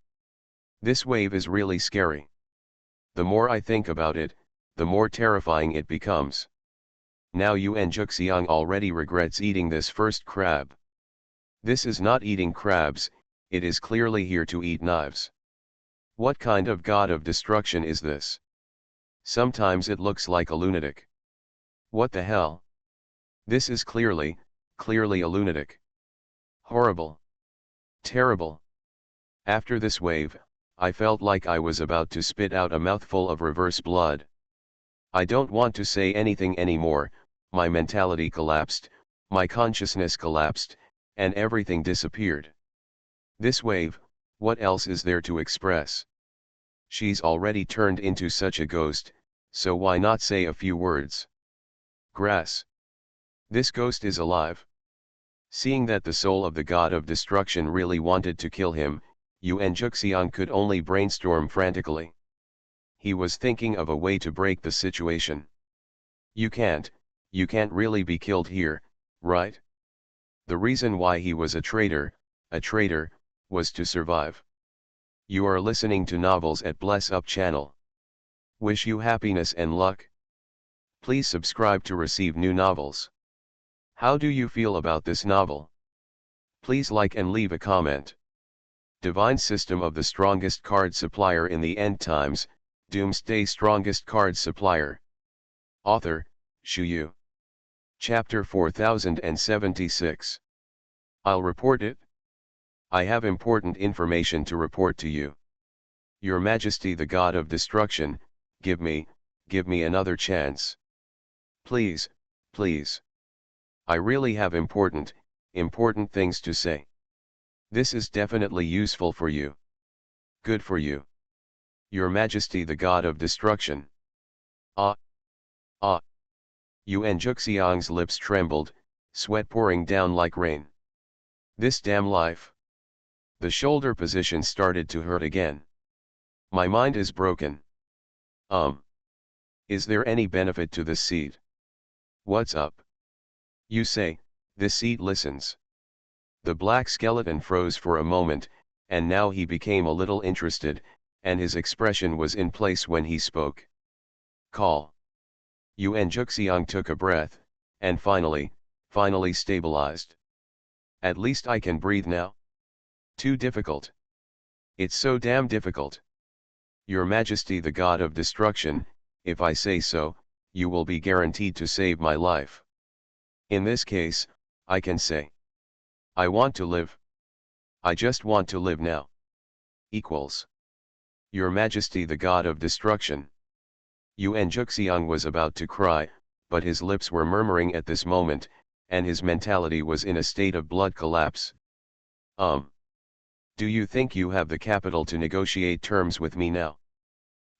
This wave is really scary. The more I think about it, the more terrifying it becomes. Now Yuan Juxiang already regrets eating this first crab. This is not eating crabs, it is clearly here to eat knives. What kind of god of destruction is this? Sometimes it looks like a lunatic. What the hell? This is clearly a lunatic. Horrible. Terrible. After this wave, I felt like I was about to spit out a mouthful of reverse blood. I don't want to say anything anymore, my mentality collapsed, my consciousness collapsed, and everything disappeared. This wave, what else is there to express? She's already turned into such a ghost, so why not say a few words? Grass. This ghost is alive. Seeing that the soul of the god of destruction really wanted to kill him, Yuan Juxiang could only brainstorm frantically. He was thinking of a way to break the situation. You can't really be killed here, right? The reason why he was a traitor, was to survive. You are listening to Novels at Bless Up channel. Wish you happiness and luck. Please subscribe to receive new novels. How do you feel about this novel? Please like and leave a comment. Divine System of the Strongest Card Supplier in the End Times, Doomsday Strongest Card Supplier. Author, Shu Yu. Chapter 4076. I'll report it. I have important information to report to you. Your Majesty, the God of Destruction, give me another chance. Please. I really have important things to say. This is definitely useful for you. Good for you. Your Majesty, the God of Destruction. Yuan Juxiang's lips trembled, sweat pouring down like rain. This damn life. The shoulder position started to hurt again. My mind is broken. Is there any benefit to this seed? What's up? You say, this seed listens. The black skeleton froze for a moment, and now he became a little interested, and his expression was in place when he spoke. Call. Yuan Juxiang took a breath, and finally stabilized. At least I can breathe now. Too difficult. It's so damn difficult. Your Majesty, the God of Destruction, if I say so, you will be guaranteed to save my life. In this case, I can say, I want to live. I just want to live now. Equals. Your Majesty, the God of Destruction. Yuan Juxiang was about to cry, but his lips were murmuring at this moment, and his mentality was in a state of blood collapse. Do you think you have the capital to negotiate terms with me now?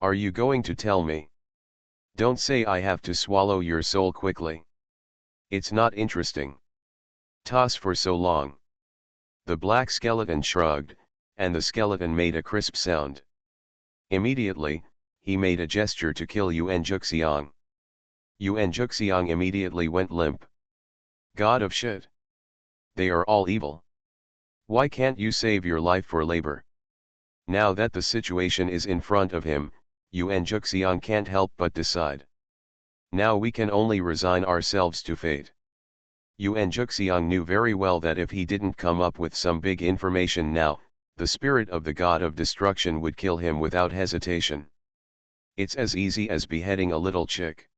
Are you going to tell me? Don't say I have to swallow your soul quickly. It's not interesting. Toss for so long. The black skeleton shrugged, and the skeleton made a crisp sound. Immediately, he made a gesture to kill Yuan Juxiang. Yuan Juxiang immediately went limp. God of shit. They are all evil. Why can't you save your life for labor? Now that the situation is in front of him, Yuan Juxiang can't help but decide. Now we can only resign ourselves to fate. Yuan Juxiang knew very well that if he didn't come up with some big information now, the spirit of the god of destruction would kill him without hesitation. It's as easy as beheading a little chick.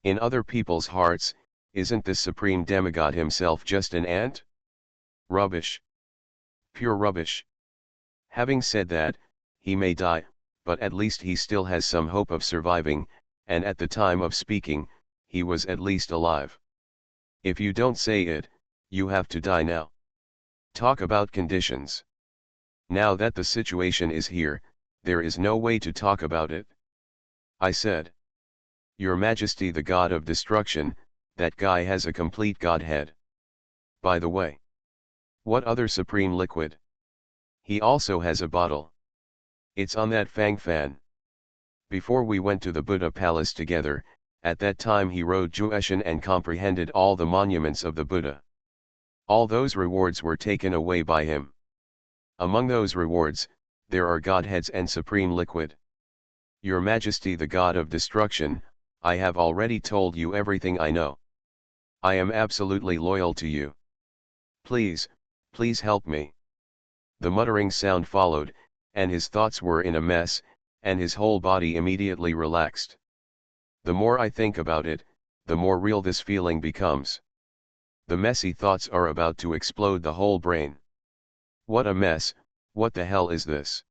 In other people's hearts, isn't this supreme demigod himself just an ant? Rubbish. Pure rubbish. Having said that, he may die, but at least he still has some hope of surviving, and at the time of speaking, he was at least alive. If you don't say it, you have to die now. Talk about conditions. Now that the situation is here, there is no way to talk about it. I said. Your Majesty, the god of destruction, that guy has a complete godhead. By the way. What other supreme liquid? He also has a bottle. It's on that Fang fan. Before we went to the Buddha palace together, at that time he rode Jueshan and comprehended all the monuments of the Buddha. All those rewards were taken away by him. Among those rewards, there are godheads and supreme liquid. Your Majesty, the god of destruction, I have already told you everything I know. I am absolutely loyal to you. Please, please help me. The muttering sound followed, and his thoughts were in a mess, and his whole body immediately relaxed. The more I think about it, the more real this feeling becomes. The messy thoughts are about to explode the whole brain. What a mess, what the hell is this?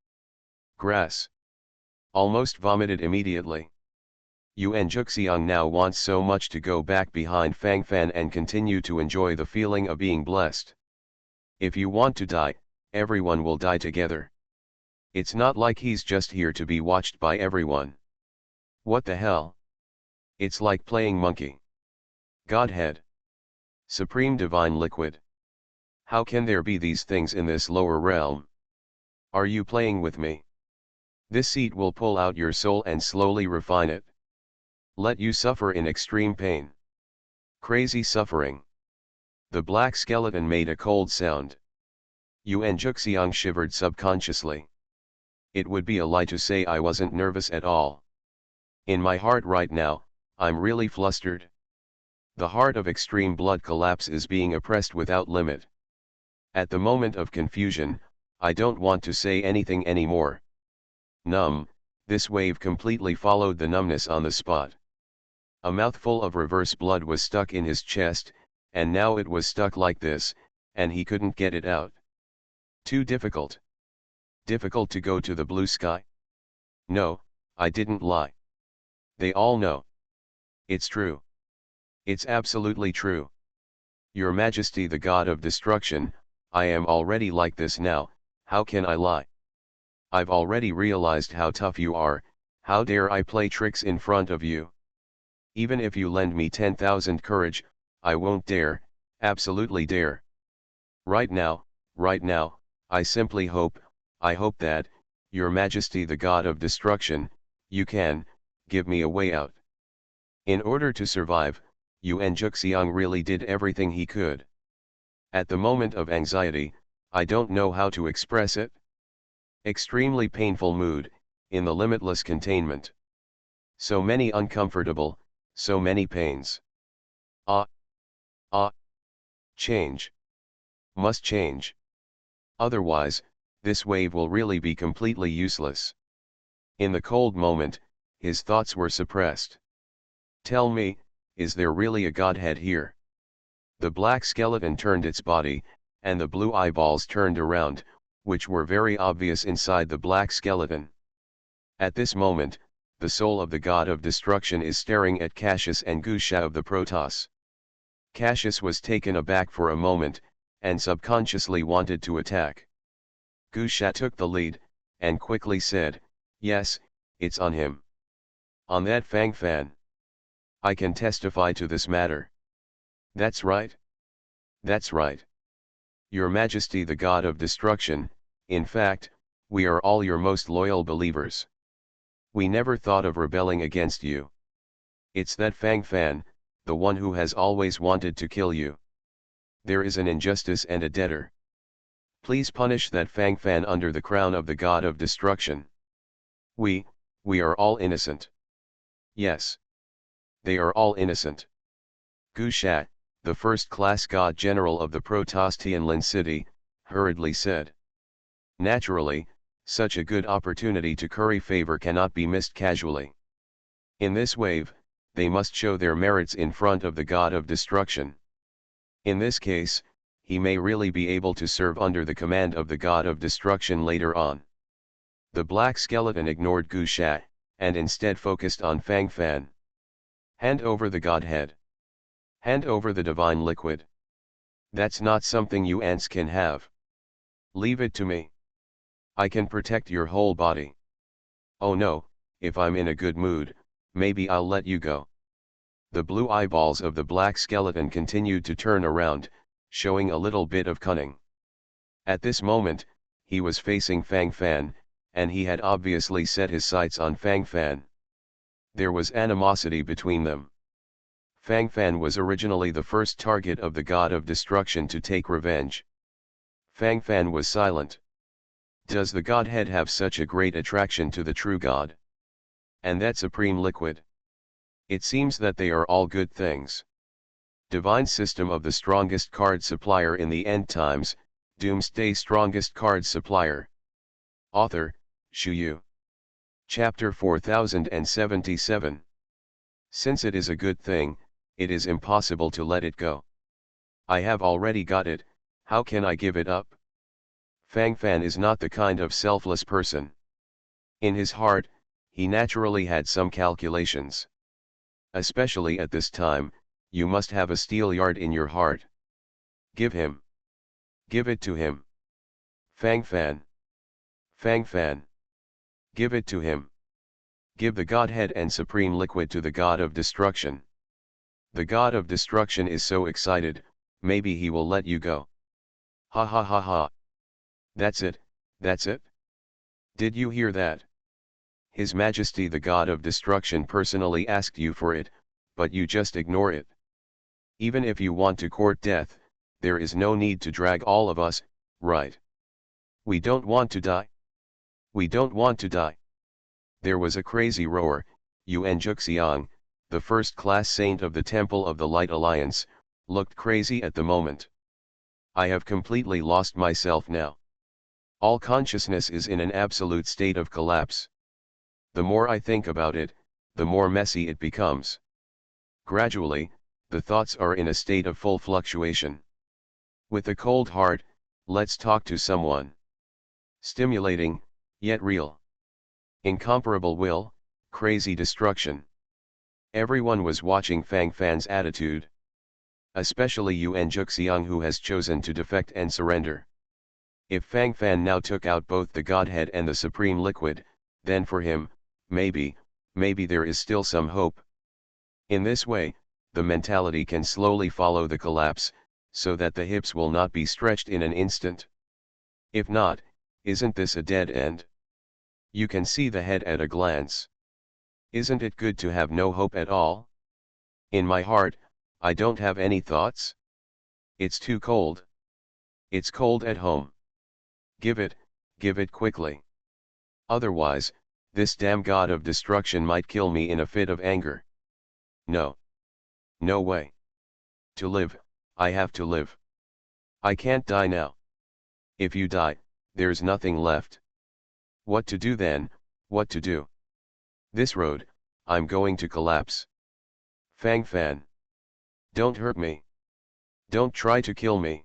Grass. Almost vomited immediately. Yuan Juxiang now wants so much to go back behind Fang Fan and continue to enjoy the feeling of being blessed. If you want to die, everyone will die together. It's not like he's just here to be watched by everyone. What the hell? It's like playing monkey. Godhead. Supreme divine liquid. How can there be these things in this lower realm? Are you playing with me? This seed will pull out your soul and slowly refine it. Let you suffer in extreme pain. Crazy suffering. The black skeleton made a cold sound. Yuan Juxiang shivered subconsciously. It would be a lie to say I wasn't nervous at all. In my heart right now, I'm really flustered. The heart of extreme blood collapse is being oppressed without limit. At the moment of confusion, I don't want to say anything anymore. Numb, this wave completely followed the numbness on the spot. A mouthful of reverse blood was stuck in his chest, and now it was stuck like this, and he couldn't get it out. Too difficult. Difficult to go to the blue sky? No, I didn't lie. They all know. It's true. It's absolutely true. Your Majesty, the god of destruction, I am already like this now, how can I lie? I've already realized how tough you are, how dare I play tricks in front of you? Even if you lend me 10,000 courage, I won't dare, absolutely dare. Right now, I simply hope, I hope that, Your Majesty, the god of destruction, you can, give me a way out. In order to survive, Yuan Juxiang really did everything he could. At the moment of anxiety, I don't know how to express it. Extremely painful mood, in the limitless containment. So many uncomfortable, so many pains. Change. Must change. Otherwise, this wave will really be completely useless. In the cold moment, his thoughts were suppressed. Tell me, is there really a godhead here? The black skeleton turned its body, and the blue eyeballs turned around, which were very obvious inside the black skeleton. At this moment, the soul of the god of destruction is staring at Cassius and Gusha of the Protoss. Cassius was taken aback for a moment, and subconsciously wanted to attack. Gusha took the lead, and quickly said, yes, it's on him. On that Fang Fan. I can testify to this matter. That's right. That's right. Your Majesty the God of Destruction, in fact, we are all your most loyal believers. We never thought of rebelling against you. It's that Fang Fan, the one who has always wanted to kill you. There is an injustice and a debtor. Please punish that Fang Fan under the crown of the God of Destruction. We are all innocent. Yes. They are all innocent. Gu Shat, the first-class god general of the Protostianland city, hurriedly said. Naturally, such a good opportunity to curry favor cannot be missed casually. In this wave, they must show their merits in front of the God of Destruction. In this case, he may really be able to serve under the command of the God of Destruction later on. The black skeleton ignored Gu Shat, and instead focused on Fang Fan. Hand over the Godhead. Hand over the divine liquid. That's not something you ants can have. Leave it to me. I can protect your whole body. Oh no, if I'm in a good mood, maybe I'll let you go. The blue eyeballs of the black skeleton continued to turn around, showing a little bit of cunning. At this moment, he was facing Fang Fan, and he had obviously set his sights on Fang Fan. There was animosity between them. Fang Fan was originally the first target of the God of Destruction to take revenge. Fang Fan was silent. Does the Godhead have such a great attraction to the true God? And that supreme liquid? It seems that they are all good things. Divine system of the strongest card supplier in the end times, Doomsday strongest card supplier. Author, Shu Yu. Chapter 4077. Since it is a good thing, it is impossible to let it go. I have already got it, how can I give it up? Fang Fan is not the kind of selfless person. In his heart, he naturally had some calculations. Especially at this time, you must have a steelyard in your heart. Give him. Give it to him. Fang Fan. Fang Fan. Give it to him. Give the Godhead and Supreme Liquid to the God of Destruction. The God of Destruction is so excited, maybe he will let you go. Ha ha ha ha. That's it, that's it? Did you hear that? His Majesty the God of Destruction personally asked you for it, but you just ignore it. Even if you want to court death, there is no need to drag all of us, right? We don't want to die. We don't want to die. There was a crazy roar. Yuan Juxiang, the first-class saint of the Temple of the Light Alliance, looked crazy at the moment. I have completely lost myself now. All consciousness is in an absolute state of collapse. The more I think about it, the more messy it becomes. Gradually, the thoughts are in a state of full fluctuation. With a cold heart, let's talk to someone. Stimulating, yet real. Incomparable will, crazy destruction. Everyone was watching Fang Fan's attitude. Especially Yuan Juxiang, who has chosen to defect and surrender. If Fang Fan now took out both the Godhead and the Supreme Liquid, then for him, maybe there is still some hope. In this way, the mentality can slowly follow the collapse, so that the hips will not be stretched in an instant. If not, isn't this a dead end? You can see the head at a glance. Isn't it good to have no hope at all? In my heart, I don't have any thoughts. It's too cold. It's cold at home. Give it quickly. Otherwise, this damn God of Destruction might kill me in a fit of anger. No. No way. To live, I have to live. I can't die now. If you die, there's nothing left. What to do then, what to do? This road, I'm going to collapse. Fang Fan. Don't hurt me. Don't try to kill me.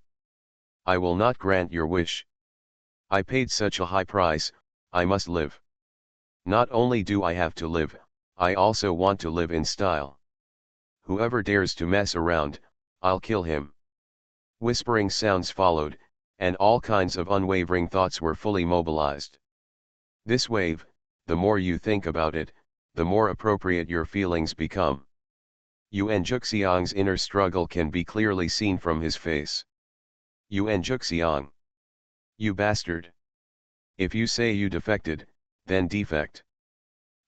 I will not grant your wish. I paid such a high price, I must live. Not only do I have to live, I also want to live in style. Whoever dares to mess around, I'll kill him. Whispering sounds followed, and all kinds of unwavering thoughts were fully mobilized. This wave, the more you think about it, the more appropriate your feelings become. Yuan Juxiang's inner struggle can be clearly seen from his face. Yuan Juxiang. You bastard. If you say you defected, then defect.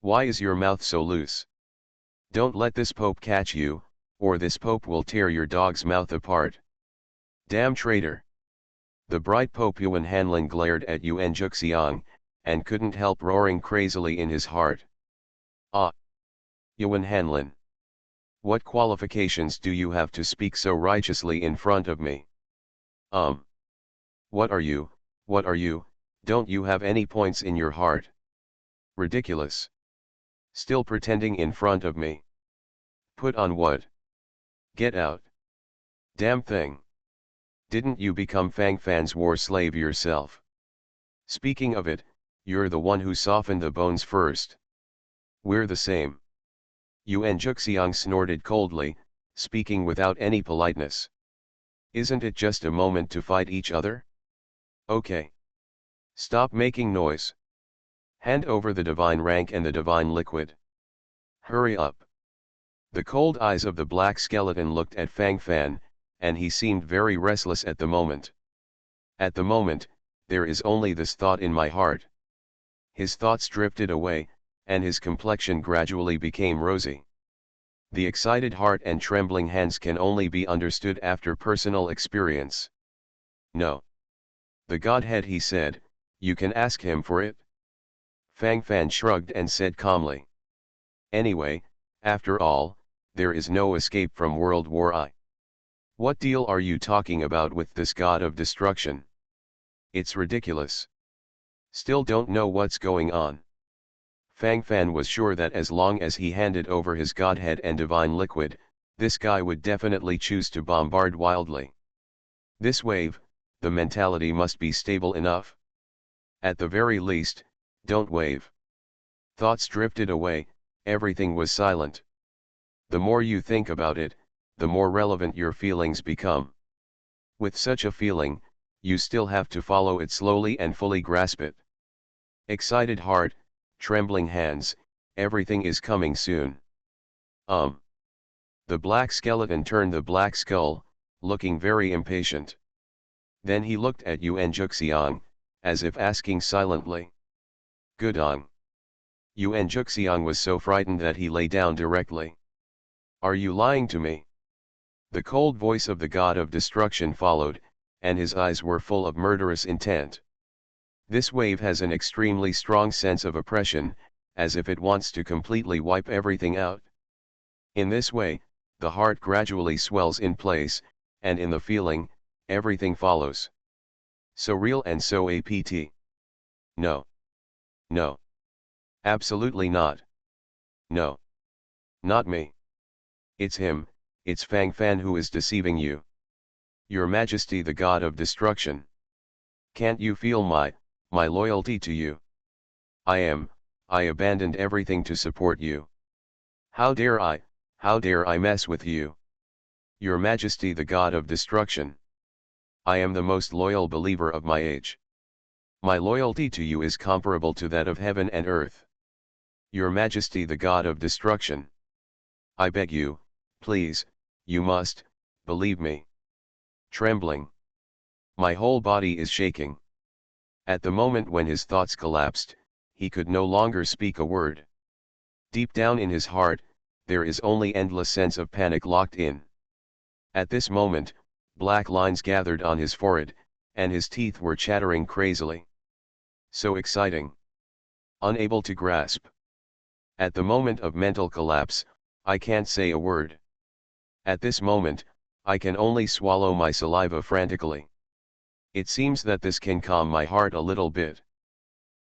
Why is your mouth so loose? Don't let this pope catch you, or this pope will tear your dog's mouth apart. Damn traitor. The bright Pope Yuan Hanlin glared at Yuan Juxiang, and couldn't help roaring crazily in his heart. Ah! Yuan Hanlin. What qualifications do you have to speak so righteously in front of me? What are you, don't you have any points in your heart? Ridiculous. Still pretending in front of me. Put on what? Get out. Damn thing. Didn't you become Fang Fan's war slave yourself? Speaking of it, you're the one who softened the bones first. We're the same. Yuan Juxiang snorted coldly, speaking without any politeness. Isn't it just a moment to fight each other? Okay. Stop making noise. Hand over the divine rank and the divine liquid. Hurry up. The cold eyes of the black skeleton looked at Fang Fan, and he seemed very restless at the moment. At the moment, there is only this thought in my heart. His thoughts drifted away, and his complexion gradually became rosy. The excited heart and trembling hands can only be understood after personal experience. No. The Godhead, he said, you can ask him for it. Fang Fan shrugged and said calmly. Anyway, after all, there is no escape from World War I. What deal are you talking about with this god of destruction? It's ridiculous. Still don't know what's going on. Fang Fan was sure that as long as he handed over his godhead and divine liquid, this guy would definitely choose to bombard wildly. This wave, the mentality must be stable enough. At the very least, don't wave. Thoughts drifted away, everything was silent. The more you think about it, the more relevant your feelings become. With such a feeling, you still have to follow it slowly and fully grasp it. Excited heart, trembling hands, everything is coming soon. The black skeleton turned the black skull, looking very impatient. Then he looked at Yuan Juxiang, as if asking silently. Good on. Yuan Juxiang was so frightened that he lay down directly. Are you lying to me? The cold voice of the god of destruction followed, and his eyes were full of murderous intent. This wave has an extremely strong sense of oppression, as if it wants to completely wipe everything out. In this way, the heart gradually swells in place, and in the feeling, everything follows. So real and so apt. No. No. Absolutely not. No. Not me. It's him, it's Fang Fan who is deceiving you. Your Majesty, the god of destruction. Can't you feel my loyalty to you? I abandoned everything to support you. How dare I mess with you? Your Majesty, the god of destruction. I am the most loyal believer of my age. My loyalty to you is comparable to that of heaven and earth. Your Majesty, the god of destruction. I beg you, please, you must, believe me. Trembling. My whole body is shaking. At the moment when his thoughts collapsed, he could no longer speak a word. Deep down in his heart, there is only endless sense of panic locked in. At this moment, black lines gathered on his forehead, and his teeth were chattering crazily. So exciting. Unable to grasp. At the moment of mental collapse, I can't say a word. At this moment, I can only swallow my saliva frantically. It seems that this can calm my heart a little bit.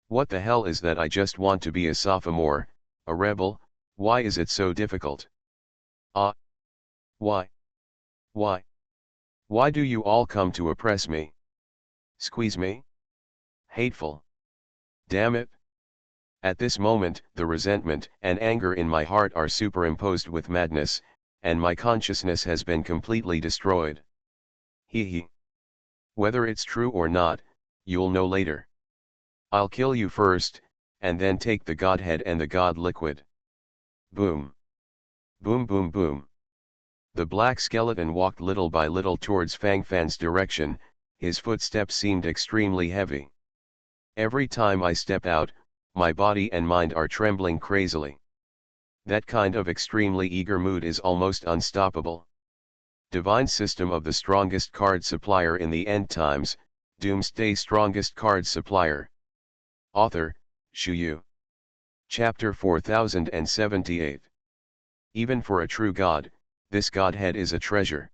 What the hell is that? I just want to be a sophomore, a rebel. Why is it so difficult? Why? Why? Why do you all come to oppress me? Squeeze me? Hateful. Damn it. At this moment, the resentment and anger in my heart are superimposed with madness, and my consciousness has been completely destroyed. Hee. Whether it's true or not, you'll know later. I'll kill you first, and then take the Godhead and the God liquid. Boom. Boom boom boom. The black skeleton walked little by little towards Fang Fan's direction, his footsteps seemed extremely heavy. Every time I step out, my body and mind are trembling crazily. That kind of extremely eager mood is almost unstoppable. Divine System of the Strongest Card Supplier in the End Times, Doomsday Strongest Card Supplier. Author, Shu Yu. Chapter 4078. Even for a true god, this godhead is a treasure.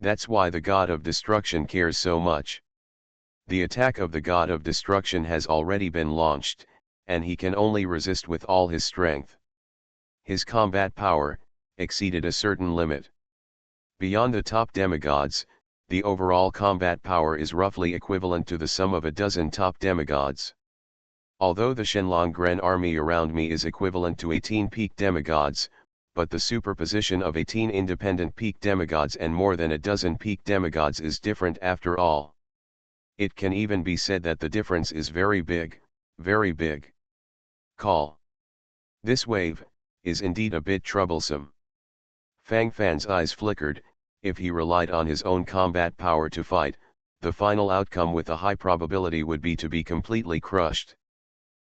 That's why the god of destruction cares so much. The attack of the god of destruction has already been launched, and he can only resist with all his strength. His combat power exceeded a certain limit. Beyond the top demigods, the overall combat power is roughly equivalent to the sum of a dozen top demigods. Although the Shenlong Gren army around me is equivalent to 18 peak demigods, but the superposition of 18 independent peak demigods and more than a dozen peak demigods is different after all. It can even be said that the difference is very big, very big. Call. This wave is indeed a bit troublesome. Fang Fan's eyes flickered. If he relied on his own combat power to fight, the final outcome with a high probability would be to be completely crushed.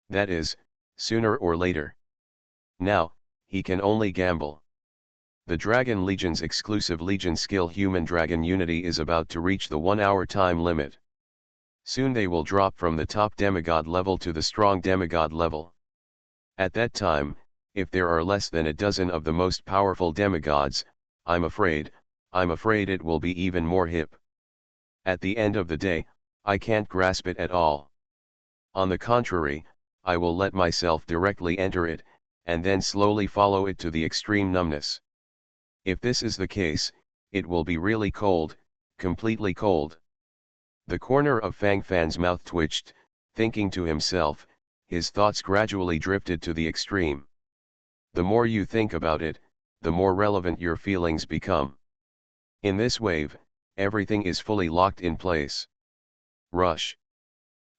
That is, sooner or later. Now, he can only gamble. The Dragon Legion's exclusive Legion skill Human Dragon Unity is about to reach the 1-hour time limit. Soon they will drop from the top demigod level to the strong demigod level. At that time, if there are less than a dozen of the most powerful demigods, I'm afraid it will be even more hip. At the end of the day, I can't grasp it at all. On the contrary, I will let myself directly enter it, and then slowly follow it to the extreme numbness. If this is the case, it will be really cold, completely cold. The corner of Fang Fan's mouth twitched, thinking to himself, his thoughts gradually drifted to the extreme. The more you think about it, the more relevant your feelings become. In this wave, everything is fully locked in place. Rush.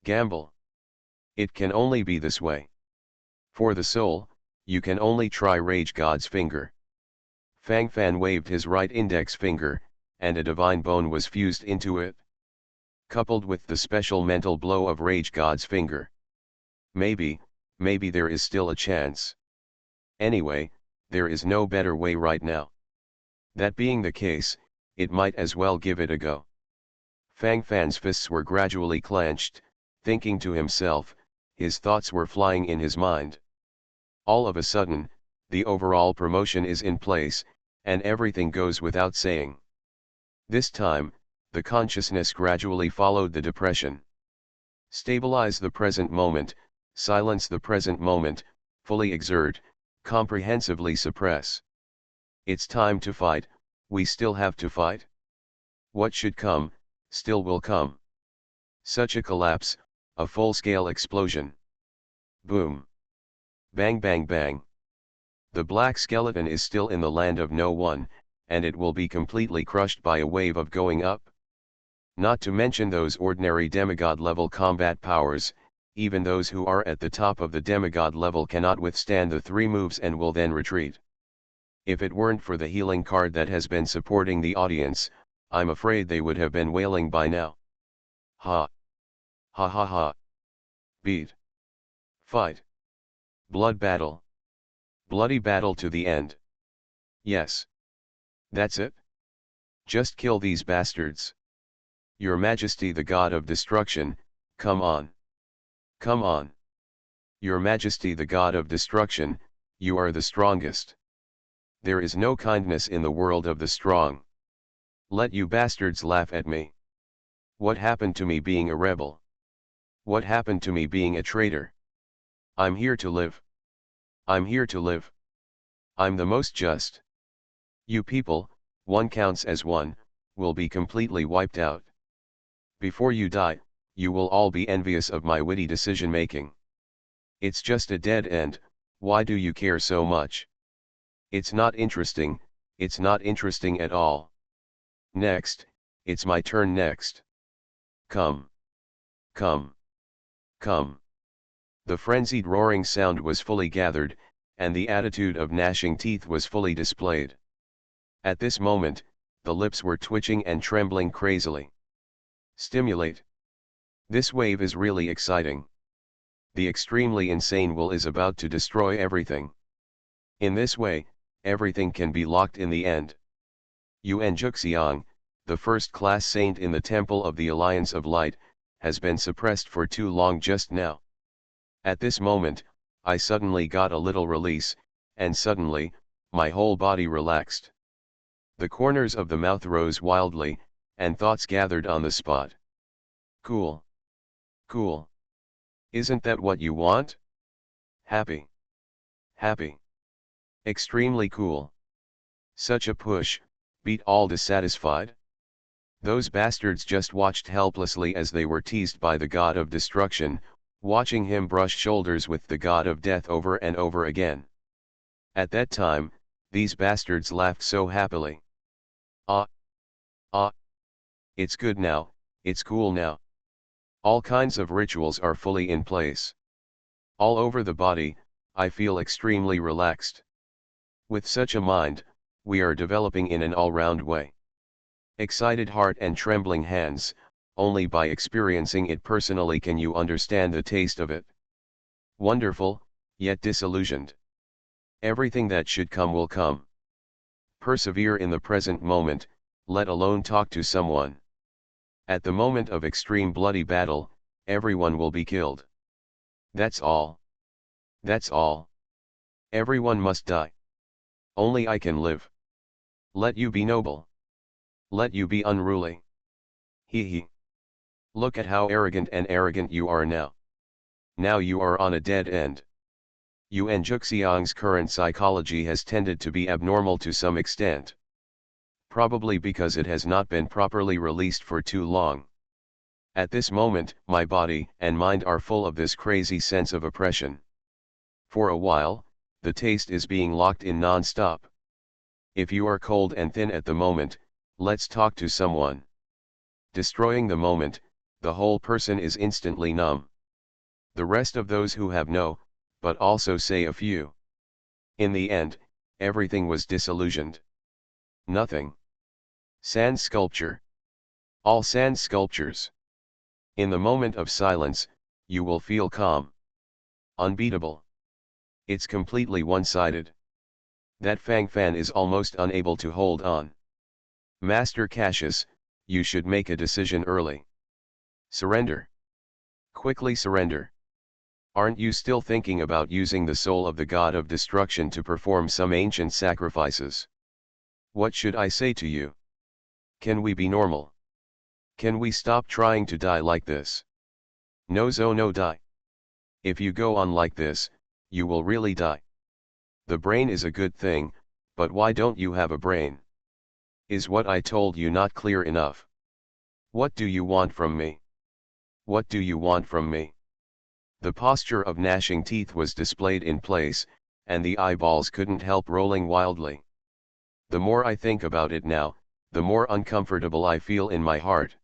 Gamble. It can only be this way. For the soul, you can only try Rage God's finger. Fang Fan waved his right index finger, and a divine bone was fused into it. Coupled with the special mental blow of Rage God's finger. Maybe there is still a chance. Anyway, there is no better way right now. That being the case, it might as well give it a go. Fang Fan's fists were gradually clenched, thinking to himself, his thoughts were flying in his mind. All of a sudden, the overall promotion is in place, and everything goes without saying. This time, the consciousness gradually followed the depression. Stabilize the present moment, silence the present moment, fully exert, comprehensively suppress. It's time to fight, we still have to fight. What should come, still will come. Such a collapse, a full-scale explosion. Boom. Bang bang bang. The black skeleton is still in the land of no one, and it will be completely crushed by a wave of going up. Not to mention those ordinary demigod level combat powers, even those who are at the top of the demigod level cannot withstand the 3 moves and will then retreat. If it weren't for the healing card that has been supporting the audience, I'm afraid they would have been wailing by now. Ha. Ha ha ha. Beat. Fight. Blood battle. Bloody battle to the end. Yes. That's it. Just kill these bastards. Your Majesty the God of Destruction, come on. Come on. Your Majesty the God of Destruction, you are the strongest. There is no kindness in the world of the strong. Let you bastards laugh at me. What happened to me being a rebel? What happened to me being a traitor? I'm here to live. I'm here to live. I'm the most just. You people, one counts as one, will be completely wiped out. Before you die, you will all be envious of my witty decision-making. It's just a dead end, why do you care so much? It's not interesting at all. Next, it's my turn next. Come. Come. Come. The frenzied roaring sound was fully gathered, and the attitude of gnashing teeth was fully displayed. At this moment, the lips were twitching and trembling crazily. Stimulate. This wave is really exciting. The extremely insane will is about to destroy everything. In this way, everything can be locked in the end. Yuan Juxiang, the first-class saint in the Temple of the Alliance of Light, has been suppressed for too long just now. At this moment, I suddenly got a little release, and suddenly, my whole body relaxed. The corners of the mouth rose wildly, and thoughts gathered on the spot. Cool. Cool. Isn't that what you want? Happy. Happy. Extremely cool. Such a push, beat all dissatisfied. Those bastards just watched helplessly as they were teased by the god of destruction, watching him brush shoulders with the god of death over and over again. At that time, these bastards laughed so happily. Ah! Ah! It's good now, it's cool now. All kinds of rituals are fully in place. All over the body, I feel extremely relaxed. With such a mind, we are developing in an all-round way. Excited heart and trembling hands, only by experiencing it personally can you understand the taste of it. Wonderful, yet disillusioned. Everything that should come will come. Persevere in the present moment, let alone talk to someone. At the moment of extreme bloody battle, everyone will be killed. That's all. That's all. Everyone must die. Only I can live. Let you be noble. Let you be unruly. Hee hee. Look at how arrogant you are now. Now you are on a dead end. Yuan Juxiang's current psychology has tended to be abnormal to some extent. Probably because it has not been properly released for too long. At this moment, my body and mind are full of this crazy sense of oppression. For a while, the taste is being locked in non-stop. If you are cold and thin at the moment, let's talk to someone. Destroying the moment, the whole person is instantly numb. The rest of those who have no, but also say a few. In the end, everything was disillusioned. Nothing. Sand sculpture. All sand sculptures. In the moment of silence, you will feel calm. Unbeatable. It's completely one-sided. That Fang Fan is almost unable to hold on. Master Cassius, you should make a decision early. Surrender. Quickly surrender. Aren't you still thinking about using the soul of the god of destruction to perform some ancient sacrifices? What should I say to you? Can we be normal? Can we stop trying to die like this? No die. If you go on like this, you will really die. The brain is a good thing, but why don't you have a brain? Is what I told you not clear enough? What do you want from me? What do you want from me? The posture of gnashing teeth was displayed in place, and the eyeballs couldn't help rolling wildly. The more I think about it now, the more uncomfortable I feel in my heart.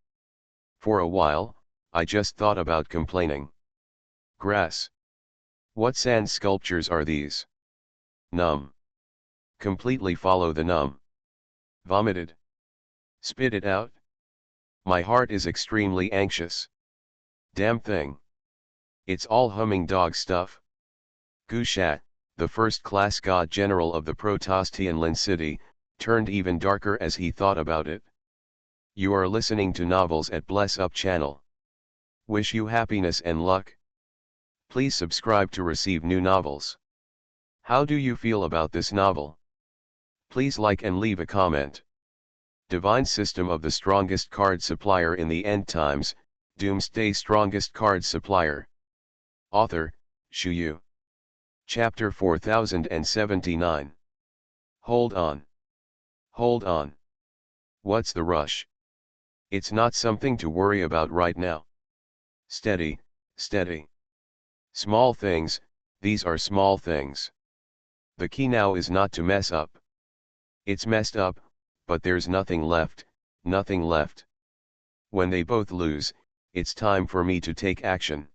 For a while, I just thought about complaining. Grass. What sand sculptures are these? Numb. Completely follow the numb. Vomited. Spit it out. My heart is extremely anxious. Damn thing. It's all humming dog stuff. Gushat, the first-class god general of the Protostianlin city, turned even darker as he thought about it. You are listening to Novels at Bless Up channel. Wish you happiness and luck. Please subscribe to receive new novels. How do you feel about this novel? Please like and leave a comment. Divine System of the Strongest Card Supplier in the End Times, Doomsday Strongest Card Supplier. Author, Shu Yu. Chapter 4079. Hold on. Hold on. What's the rush? It's not something to worry about right now. Steady, steady. Small things, these are small things. The key now is not to mess up. It's messed up, but there's nothing left, nothing left. When they both lose, it's time for me to take action.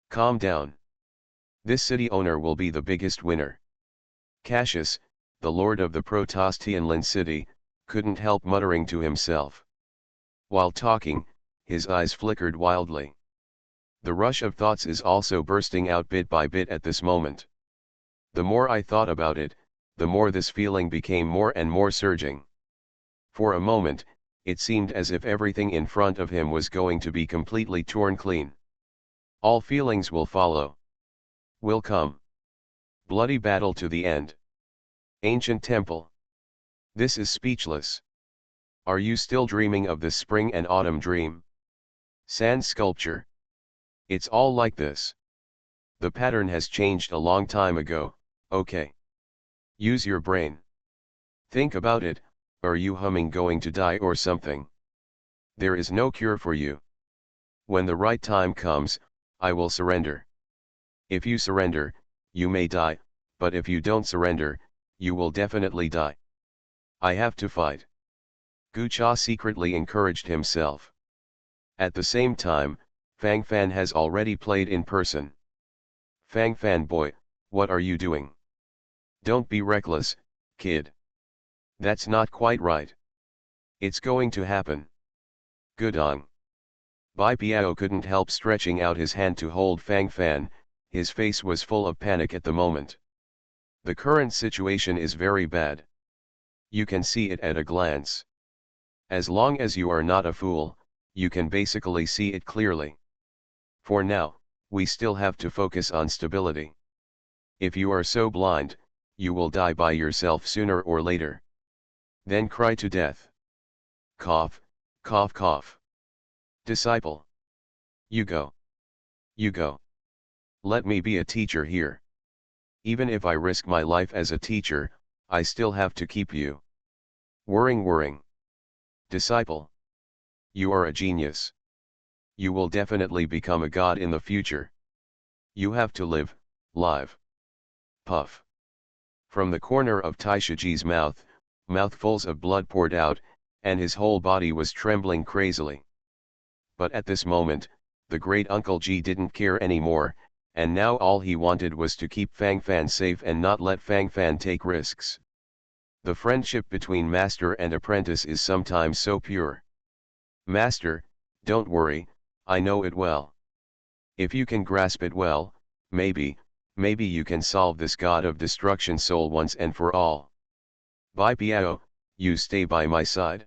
Calm down. This city owner will be the biggest winner. Cassius, the lord of the Protostian city, couldn't help muttering to himself. While talking, his eyes flickered wildly. The rush of thoughts is also bursting out bit by bit at this moment. The more I thought about it, the more this feeling became more and more surging. For a moment, it seemed as if everything in front of him was going to be completely torn clean. All feelings will follow. Will come. Bloody battle to the end. Ancient temple. This is speechless. Are you still dreaming of this spring and autumn dream? Sand sculpture. It's all like this. The pattern has changed a long time ago, okay. Use your brain. Think about it, are you humming going to die or something? There is no cure for you. When the right time comes, I will surrender. If you surrender, you may die, but if you don't surrender, you will definitely die. I have to fight. Gu Cha secretly encouraged himself. At the same time, Fang Fan has already played in person. Fang Fan boy, what are you doing? Don't be reckless, kid. That's not quite right. It's going to happen. Gudong. Bai Piao couldn't help stretching out his hand to hold Fang Fan, his face was full of panic at the moment. The current situation is very bad. You can see it at a glance. As long as you are not a fool, you can basically see it clearly. For now, we still have to focus on stability. If you are so blind, you will die by yourself sooner or later. Then cry to death. Cough, cough, cough. Disciple. You go. You go. Let me be a teacher here. Even if I risk my life as a teacher, I still have to keep you. Whirring. Disciple. You are a genius. You will definitely become a god in the future. You have to live, live. Puff. From the corner of Taishiji's mouth, mouthfuls of blood poured out, and his whole body was trembling crazily. But at this moment, the great Uncle Ji didn't care anymore, and now all he wanted was to keep Fang Fan safe and not let Fang Fan take risks. The friendship between master and apprentice is sometimes so pure. Master, don't worry, I know it well. If you can grasp it well, maybe you can solve this god of destruction soul once and for all. Bai Piao, you stay by my side.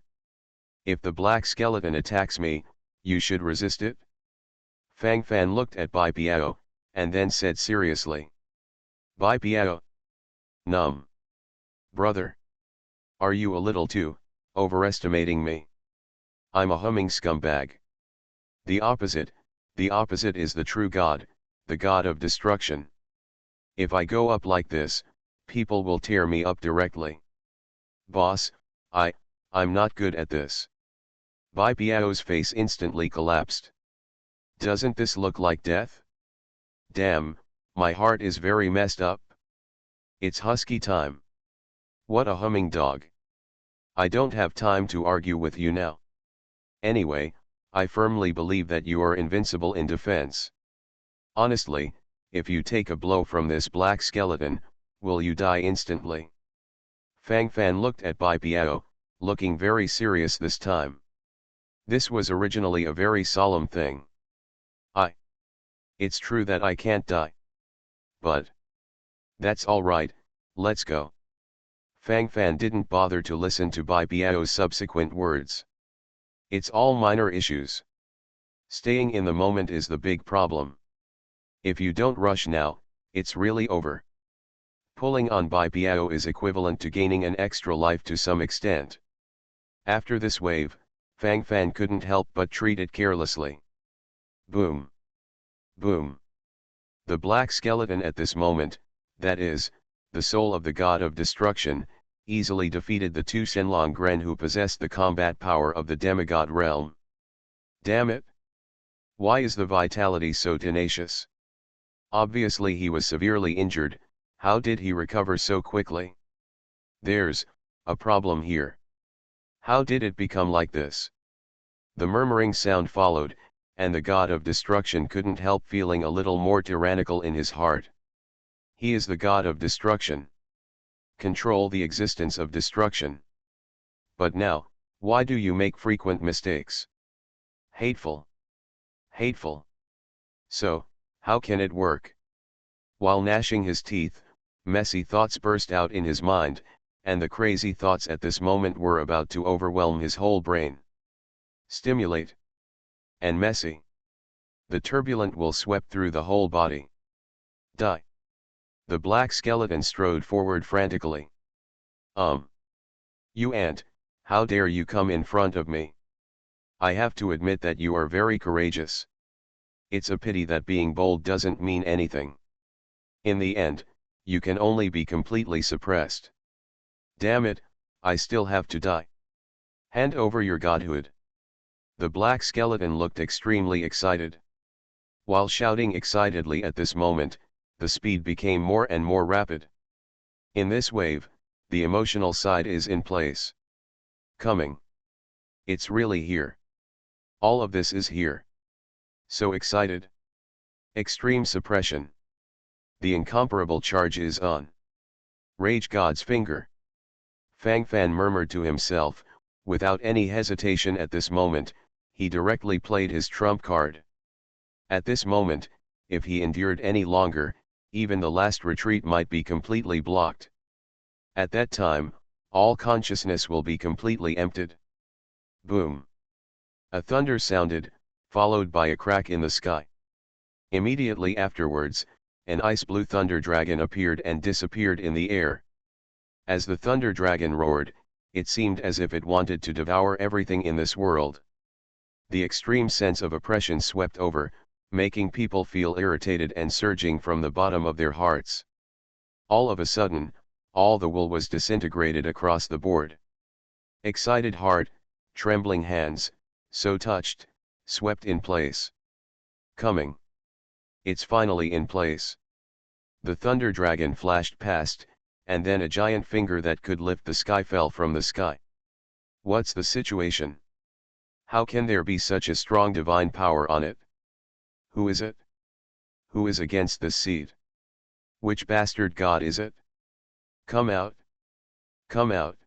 If the black skeleton attacks me, you should resist it. Fang Fan looked at Bai Piao, and then said seriously. Bai Piao. Numb. Brother. Are you a little too overestimating me? I'm a humming scumbag. The opposite is the true God, the God of destruction. If I go up like this, people will tear me up directly. Boss, I'm not good at this. Bai Piao's face instantly collapsed. Doesn't this look like death? Damn, my heart is very messed up. It's husky time. What a humming dog. I don't have time to argue with you now. Anyway, I firmly believe that you are invincible in defense. Honestly, if you take a blow from this black skeleton, will you die instantly? Fang Fan looked at Bai Piao, looking very serious this time. This was originally a very solemn thing. It's true that I can't die. But that's alright, let's go. Fang Fan didn't bother to listen to Bai Piao's subsequent words. It's all minor issues. Staying in the moment is the big problem. If you don't rush now, it's really over. Pulling on Bai Piao is equivalent to gaining an extra life to some extent. After this wave, Fang Fan couldn't help but treat it carelessly. Boom. Boom. The black skeleton at this moment, that is, the soul of the god of destruction, easily defeated the two Shenlong Gren who possessed the combat power of the demigod realm. Damn it! Why is the vitality so tenacious? Obviously he was severely injured, how did he recover so quickly? There's a problem here. How did it become like this? The murmuring sound followed, and the god of destruction couldn't help feeling a little more tyrannical in his heart. He is the god of destruction. control the existence of destruction. But now, why do you make frequent mistakes? Hateful. Hateful. So, how can it work? While gnashing his teeth, messy thoughts burst out in his mind, and the crazy thoughts at this moment were about to overwhelm his whole brain. Stimulate. And messy. The turbulent will swept through the whole body. Die. The black skeleton strode forward frantically. You ant, how dare you come in front of me? I have to admit that you are very courageous. It's a pity that being bold doesn't mean anything. In the end, you can only be completely suppressed. Damn it, I still have to die. Hand over your godhood. The black skeleton looked extremely excited. While shouting excitedly at this moment, the speed became more and more rapid. In this wave, the emotional side is in place. Coming. It's really here. All of this is here. So excited. Extreme suppression. The incomparable charge is on. Rage God's finger. Fang Fan murmured to himself, without any hesitation at this moment, he directly played his trump card. At this moment, if he endured any longer, even the last retreat might be completely blocked. At that time, all consciousness will be completely emptied. Boom. A thunder sounded, followed by a crack in the sky. Immediately afterwards, an ice-blue thunder dragon appeared and disappeared in the air. As the thunder dragon roared, it seemed as if it wanted to devour everything in this world. The extreme sense of oppression swept over, making people feel irritated and surging from the bottom of their hearts. All of a sudden, all the will was disintegrated across the board. Excited heart, trembling hands, so touched, swept in place. Coming. It's finally in place. The thunder dragon flashed past, and then a giant finger that could lift the sky fell from the sky. What's the situation? How can there be such a strong divine power on it? Who is it? Who is against this seed? Which bastard god is it? Come out! Come out!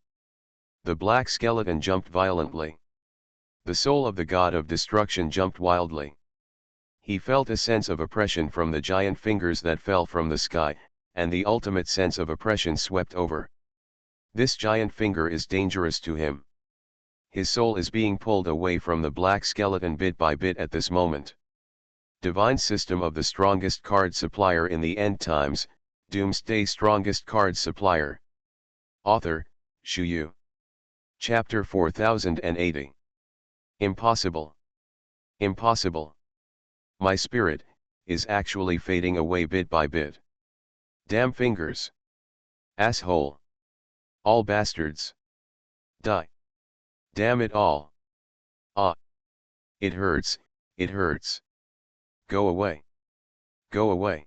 The black skeleton jumped violently. The soul of the god of destruction jumped wildly. He felt a sense of oppression from the giant fingers that fell from the sky, and the ultimate sense of oppression swept over. This giant finger is dangerous to him. His soul is being pulled away from the black skeleton bit by bit at this moment. Divine System of the Strongest Card Supplier in the End Times, Doomsday Strongest Card Supplier. Author, Shu Yu. Chapter 4080. Impossible. Impossible. My spirit is actually fading away bit by bit. Damn fingers. Asshole. All bastards. Die. Damn it all. Ah. It hurts, it hurts. Go away. Go away.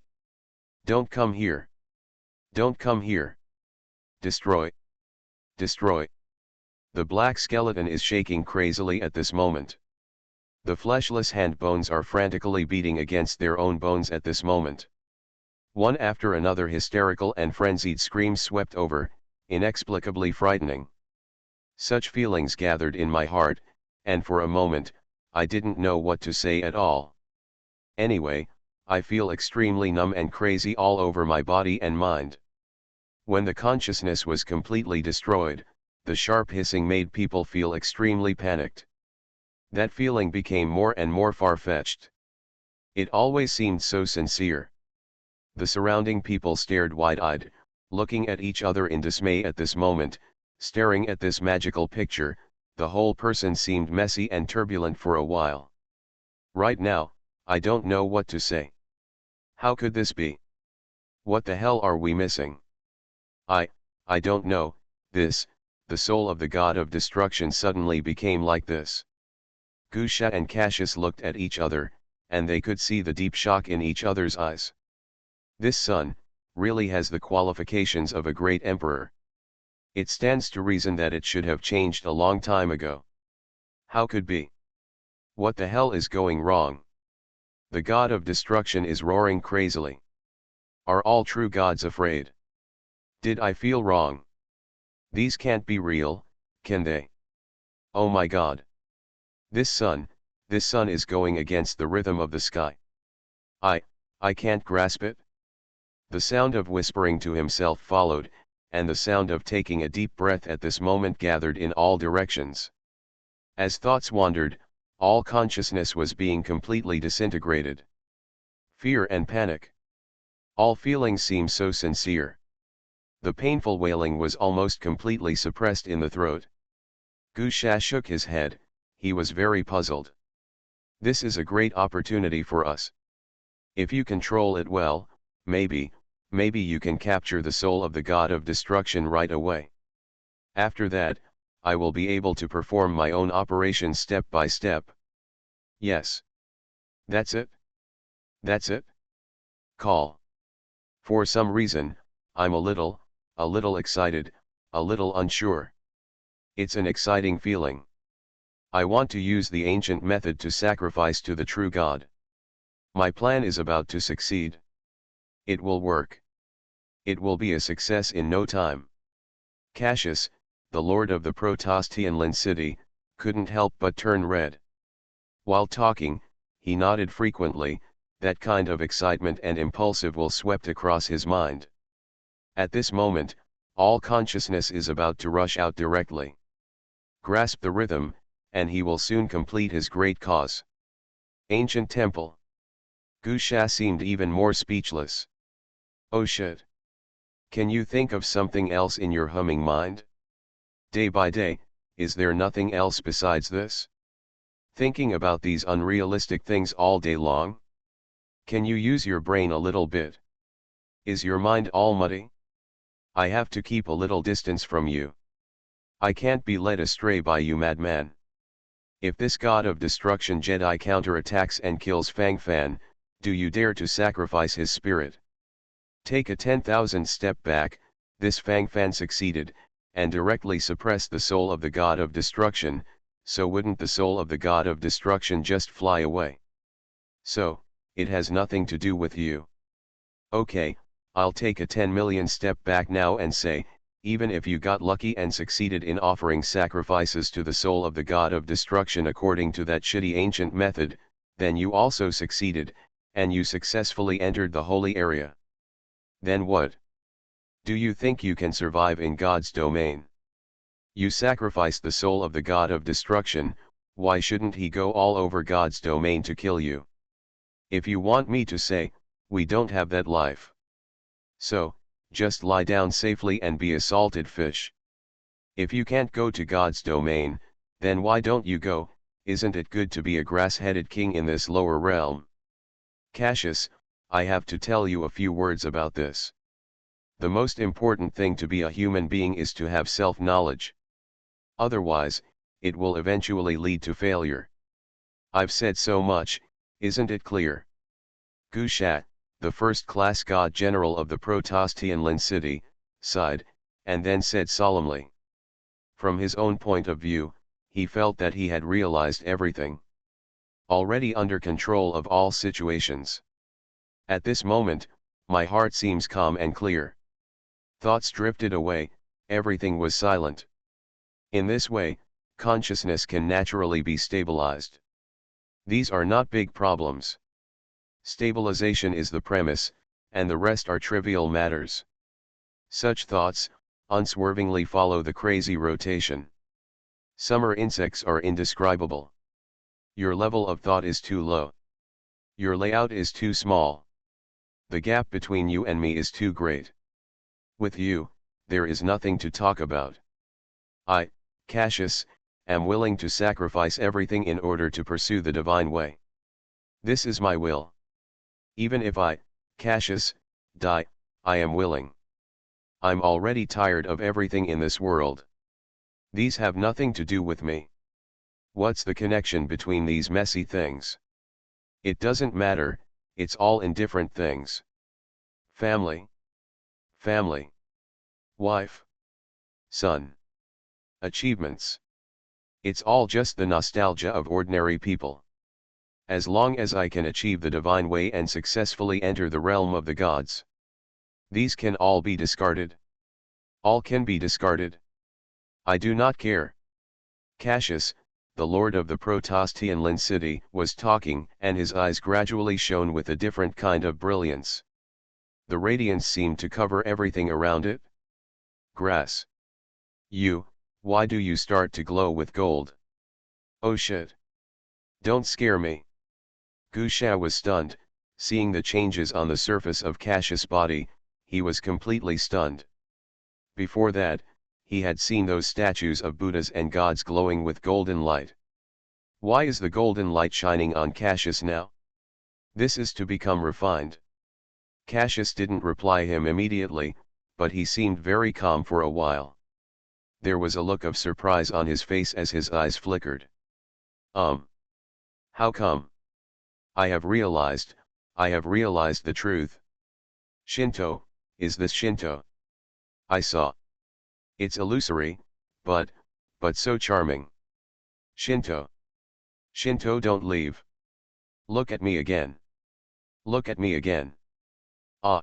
Don't come here. Don't come here. Destroy. Destroy. The black skeleton is shaking crazily at this moment. The fleshless hand bones are frantically beating against their own bones at this moment. One after another hysterical and frenzied screams swept over, inexplicably frightening. Such feelings gathered in my heart, and for a moment, I didn't know what to say at all. Anyway, I feel extremely numb and crazy all over my body and mind. When the consciousness was completely destroyed, the sharp hissing made people feel extremely panicked. That feeling became more and more far-fetched. It always seemed so sincere. The surrounding people stared wide-eyed, looking at each other in dismay at this moment, staring at this magical picture. The whole person seemed messy and turbulent for a while. Right now, I don't know what to say. How could this be? What the hell are we missing? I don't know. The soul of the god of destruction suddenly became like this. Gusha and Cassius looked at each other, and they could see the deep shock in each other's eyes. This son really has the qualifications of a great emperor. It stands to reason that it should have changed a long time ago. How could be? What the hell is going wrong? The god of destruction is roaring crazily. Are all true gods afraid? Did I feel wrong? These can't be real, can they? Oh my God. This sun is going against the rhythm of the sky. I can't grasp it. The sound of whispering to himself followed, and the sound of taking a deep breath at this moment gathered in all directions. As thoughts wandered, all consciousness was being completely disintegrated. Fear and panic. All feelings seemed so sincere. The painful wailing was almost completely suppressed in the throat. Gu Sha shook his head, he was very puzzled. This is a great opportunity for us. If you control it well, maybe you can capture the soul of the god of destruction right away. After that, I will be able to perform my own operation step by step. Yes. That's it. That's it. Call. For some reason, I'm a little excited, a little unsure. It's an exciting feeling. I want to use the ancient method to sacrifice to the true God. My plan is about to succeed. It will work. It will be a success in no time. Cassius, the lord of the Protostian city, couldn't help but turn red. While talking, he nodded frequently, that kind of excitement and impulsive will swept across his mind. At this moment, all consciousness is about to rush out directly. Grasp the rhythm, and he will soon complete his great cause. Ancient temple. Gu Sha seemed even more speechless. Oh shit. Can you think of something else in your humming mind? Day by day, is there nothing else besides this? Thinking about these unrealistic things all day long? Can you use your brain a little bit? Is your mind all muddy? I have to keep a little distance from you. I can't be led astray by you, madman. If this god of destruction Jedi counterattacks and kills Fang Fan, do you dare to sacrifice his spirit? Take a 10,000 step back, this Fang Fan succeeded, and directly suppressed the soul of the god of destruction, so wouldn't the soul of the god of destruction just fly away? So, it has nothing to do with you. Okay, I'll take a 10 million step back now and say, even if you got lucky and succeeded in offering sacrifices to the soul of the god of destruction according to that shitty ancient method, then you also succeeded, and you successfully entered the holy area. Then what? Do you think you can survive in God's domain? You sacrificed the soul of the god of destruction, why shouldn't he go all over God's domain to kill you? If you want me to say, we don't have that life. So, just lie down safely and be a salted fish. If you can't go to God's domain, then why don't you go? Isn't it good to be a grass-headed king in this lower realm? Cassius, I have to tell you a few words about this. The most important thing to be a human being is to have self-knowledge. Otherwise, it will eventually lead to failure. I've said so much, isn't it clear? Gu Sha, the first-class god general of the Protostian city, sighed, and then said solemnly. From his own point of view, he felt that he had realized everything. Already under control of all situations. At this moment, my heart seems calm and clear. Thoughts drifted away, everything was silent. In this way, consciousness can naturally be stabilized. These are not big problems. Stabilization is the premise, and the rest are trivial matters. Such thoughts, unswervingly follow the crazy rotation. Summer insects are indescribable. Your level of thought is too low. Your layout is too small. The gap between you and me is too great. With you, there is nothing to talk about. I, Cassius, am willing to sacrifice everything in order to pursue the divine way. This is my will. Even if I, Cassius, die, I am willing. I'm already tired of everything in this world. These have nothing to do with me. What's the connection between these messy things? It doesn't matter, it's all indifferent things. Family. Family. Wife. Son. Achievements. It's all just the nostalgia of ordinary people. As long as I can achieve the divine way and successfully enter the realm of the gods, these can all be discarded. All can be discarded. I do not care. Cassius, the lord of the Protostian city, was talking, and his eyes gradually shone with a different kind of brilliance. The radiance seemed to cover everything around it. Grass. Why do you start to glow with gold? Oh shit. Don't scare me. Gusha was stunned, seeing the changes on the surface of Cassius' body. He was completely stunned. Before that, he had seen those statues of Buddhas and gods glowing with golden light. Why is the golden light shining on Cassius now? This is to become refined. Cassius didn't reply him immediately, but he seemed very calm for a while. There was a look of surprise on his face as his eyes flickered. How come? I have realized the truth. Shinto, is this Shinto? I saw. It's illusory, but so charming. Shinto. Shinto, don't leave. Look at me again. Look at me again. Ah.